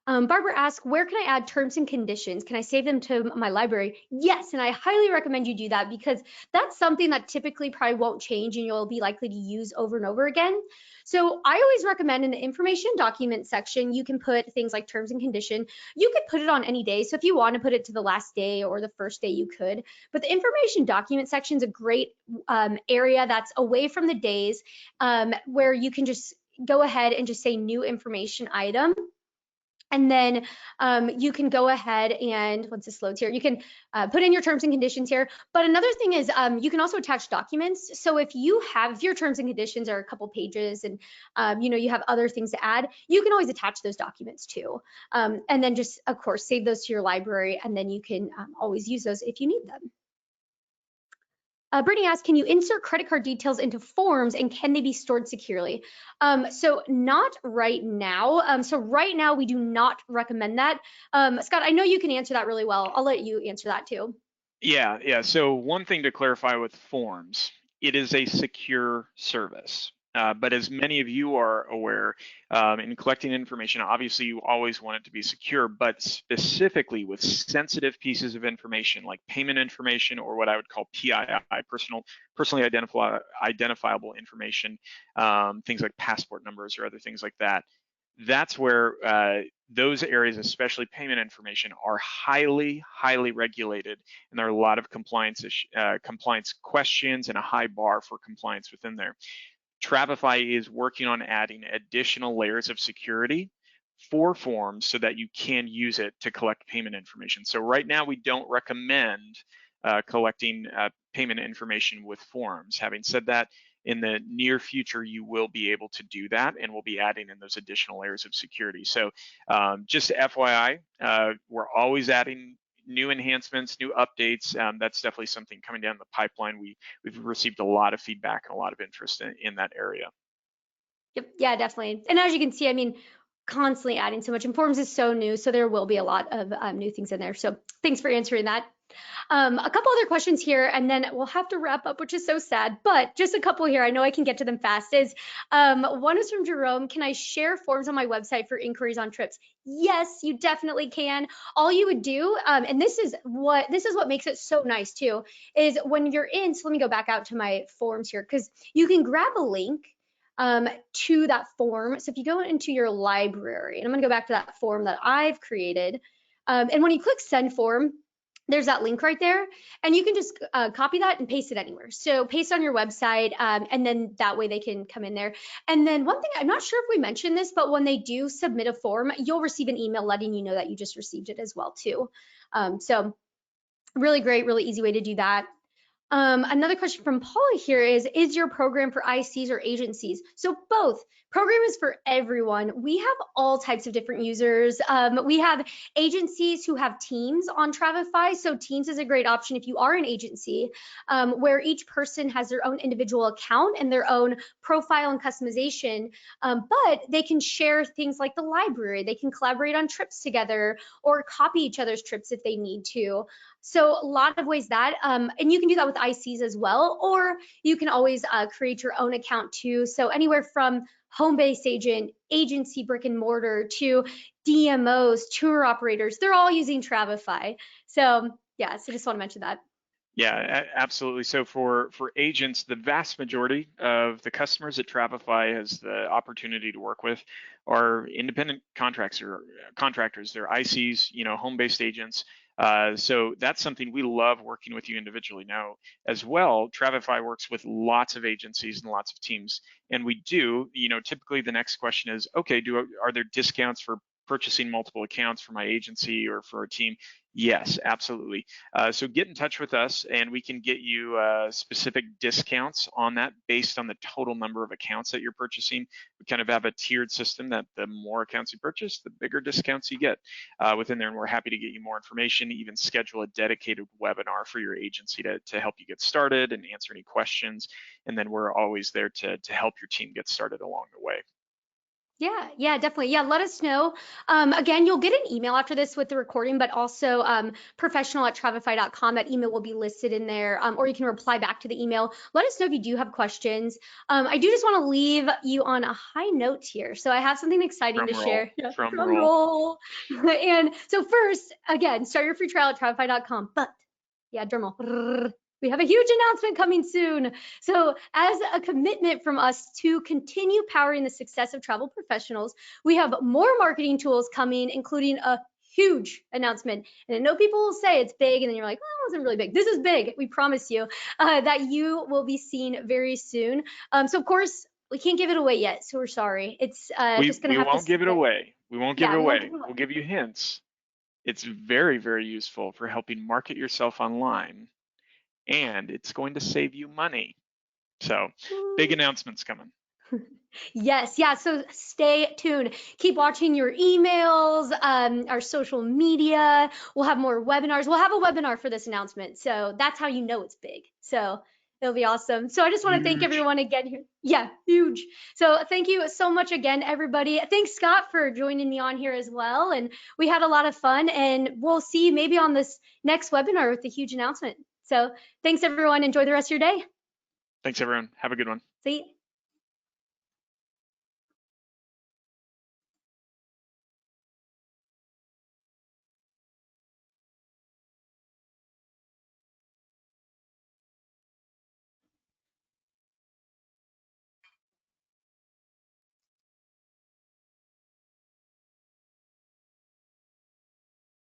Barbara asks, where can I add terms and conditions? Can I save them to my library? Yes, and I highly recommend you do that because that's something that typically probably won't change and you'll be likely to use over and over again. So I always recommend in the information document section, you can put things like terms and condition. You could put it on any day. So if you want to put it to the last day or the first day, you could. But the information document section is a great area that's away from the days where you can just go ahead and just say new information item. And then you can go ahead and once this loads here, you can put in your terms and conditions here. But another thing is you can also attach documents. So if your terms and conditions are a couple pages and you have other things to add, you can always attach those documents too. And then just, of course, save those to your library and then you can always use those if you need them. Brittany asks, can you insert credit card details into forms and can they be stored securely? So not right now. So right now we do not recommend that. Scott, I know you can answer that really well. I'll let you answer that too. Yeah. So one thing to clarify with forms, it is a secure service. But as many of you are aware, in collecting information, obviously you always want it to be secure, but specifically with sensitive pieces of information like payment information or what I would call PII, personally identifiable information, things like passport numbers or other things like that. That's where those areas, especially payment information, are highly regulated, and there are a lot of compliance questions and a high bar for compliance within there. Travify is working on adding additional layers of security for forms so that you can use it to collect payment information. So right now we don't recommend collecting payment information with forms. Having said that, in the near future, you will be able to do that, and we'll be adding in those additional layers of security. So just FYI, we're always adding new enhancements, new updates. That's definitely something coming down the pipeline. We've received a lot of feedback and a lot of interest in that area. Yep. Yeah, definitely. And as you can see, I mean, constantly adding so much. And Forms is so new, so there will be a lot of new things in there. So thanks for answering that. A couple other questions here, and then we'll have to wrap up, which is so sad, but just a couple here. I know I can get to them fast. One is from Jerome. Can I share forms on my website for inquiries on trips? Yes, you definitely can. All you would do, and this is what makes it so nice too, is when you're in. So let me go back out to my forms here, because you can grab a link to that form. So if you go into your library, and I'm going to go back to that form that I've created, and when you click send form, there's that link right there, and you can just copy that and paste it anywhere. So paste on your website, and then that way they can come in there. And then one thing, I'm not sure if we mentioned this, but when they do submit a form, you'll receive an email letting you know that you just received it as well too. So really great, really easy way to do that. Another question from Paula here is your program for ICs or agencies? So both. Program is for everyone. We have all types of different users. We have agencies who have teams on Travify. So Teams is a great option if you are an agency, where each person has their own individual account and their own profile and customization, but they can share things like the library. They can collaborate on trips together or copy each other's trips if they need to. So a lot of ways that, and you can do that with ICs as well, or you can always create your own account too. So anywhere from home-based agent, agency brick and mortar, to DMOs, tour operators, they're all using Travify. So yeah, so just want to mention that. Yeah, absolutely. So for agents, the vast majority of the customers that Travify has the opportunity to work with are independent contractors. They're ICs, home-based agents. So that's something we love working with you individually. Now, as well, Travify works with lots of agencies and lots of teams, and we do. Typically the next question is, okay, are there discounts for purchasing multiple accounts for my agency or for a team? Yes, absolutely. So get in touch with us and we can get you specific discounts on that based on the total number of accounts that you're purchasing. We kind of have a tiered system that the more accounts you purchase, the bigger discounts you get within there. And we're happy to get you more information, even schedule a dedicated webinar for your agency to help you get started and answer any questions. And then we're always there to help your team get started along the way. Yeah, definitely. Yeah, let us know. Again, you'll get an email after this with the recording, but also professional@travify.com. That email will be listed in there, or you can reply back to the email. Let us know if you do have questions. I do just want to leave you on a high note here. So I have something exciting to share. Yeah, Drum drum roll. roll. And so first, again, start your free trial at Travify.com. But yeah, drum roll. We have a huge announcement coming soon. So as a commitment from us to continue powering the success of travel professionals, we have more marketing tools coming, including a huge announcement. And I know people will say it's big, and then you're like, well, it wasn't really big. This is big. We promise you that you will be seen very soon. So of course, we can't give it away yet. So we're sorry. It's just going to have to. We won't give it away. We won't give it away. We'll We'll give you hints. It's very, very useful for helping market yourself online, and it's going to save you money. So big announcements coming. Yes, yeah. So stay tuned. Keep watching your emails, our social media. We'll have more webinars. We'll have a webinar for this announcement. So that's how you know it's big. So it'll be awesome. So I just want to thank everyone again here. Yeah, huge. So thank you so much again, everybody. Thanks, Scott, for joining me on here as well. And we had a lot of fun, and we'll see you maybe on this next webinar with the huge announcement. So thanks, everyone. Enjoy the rest of your day. Thanks, everyone. Have a good one. See you.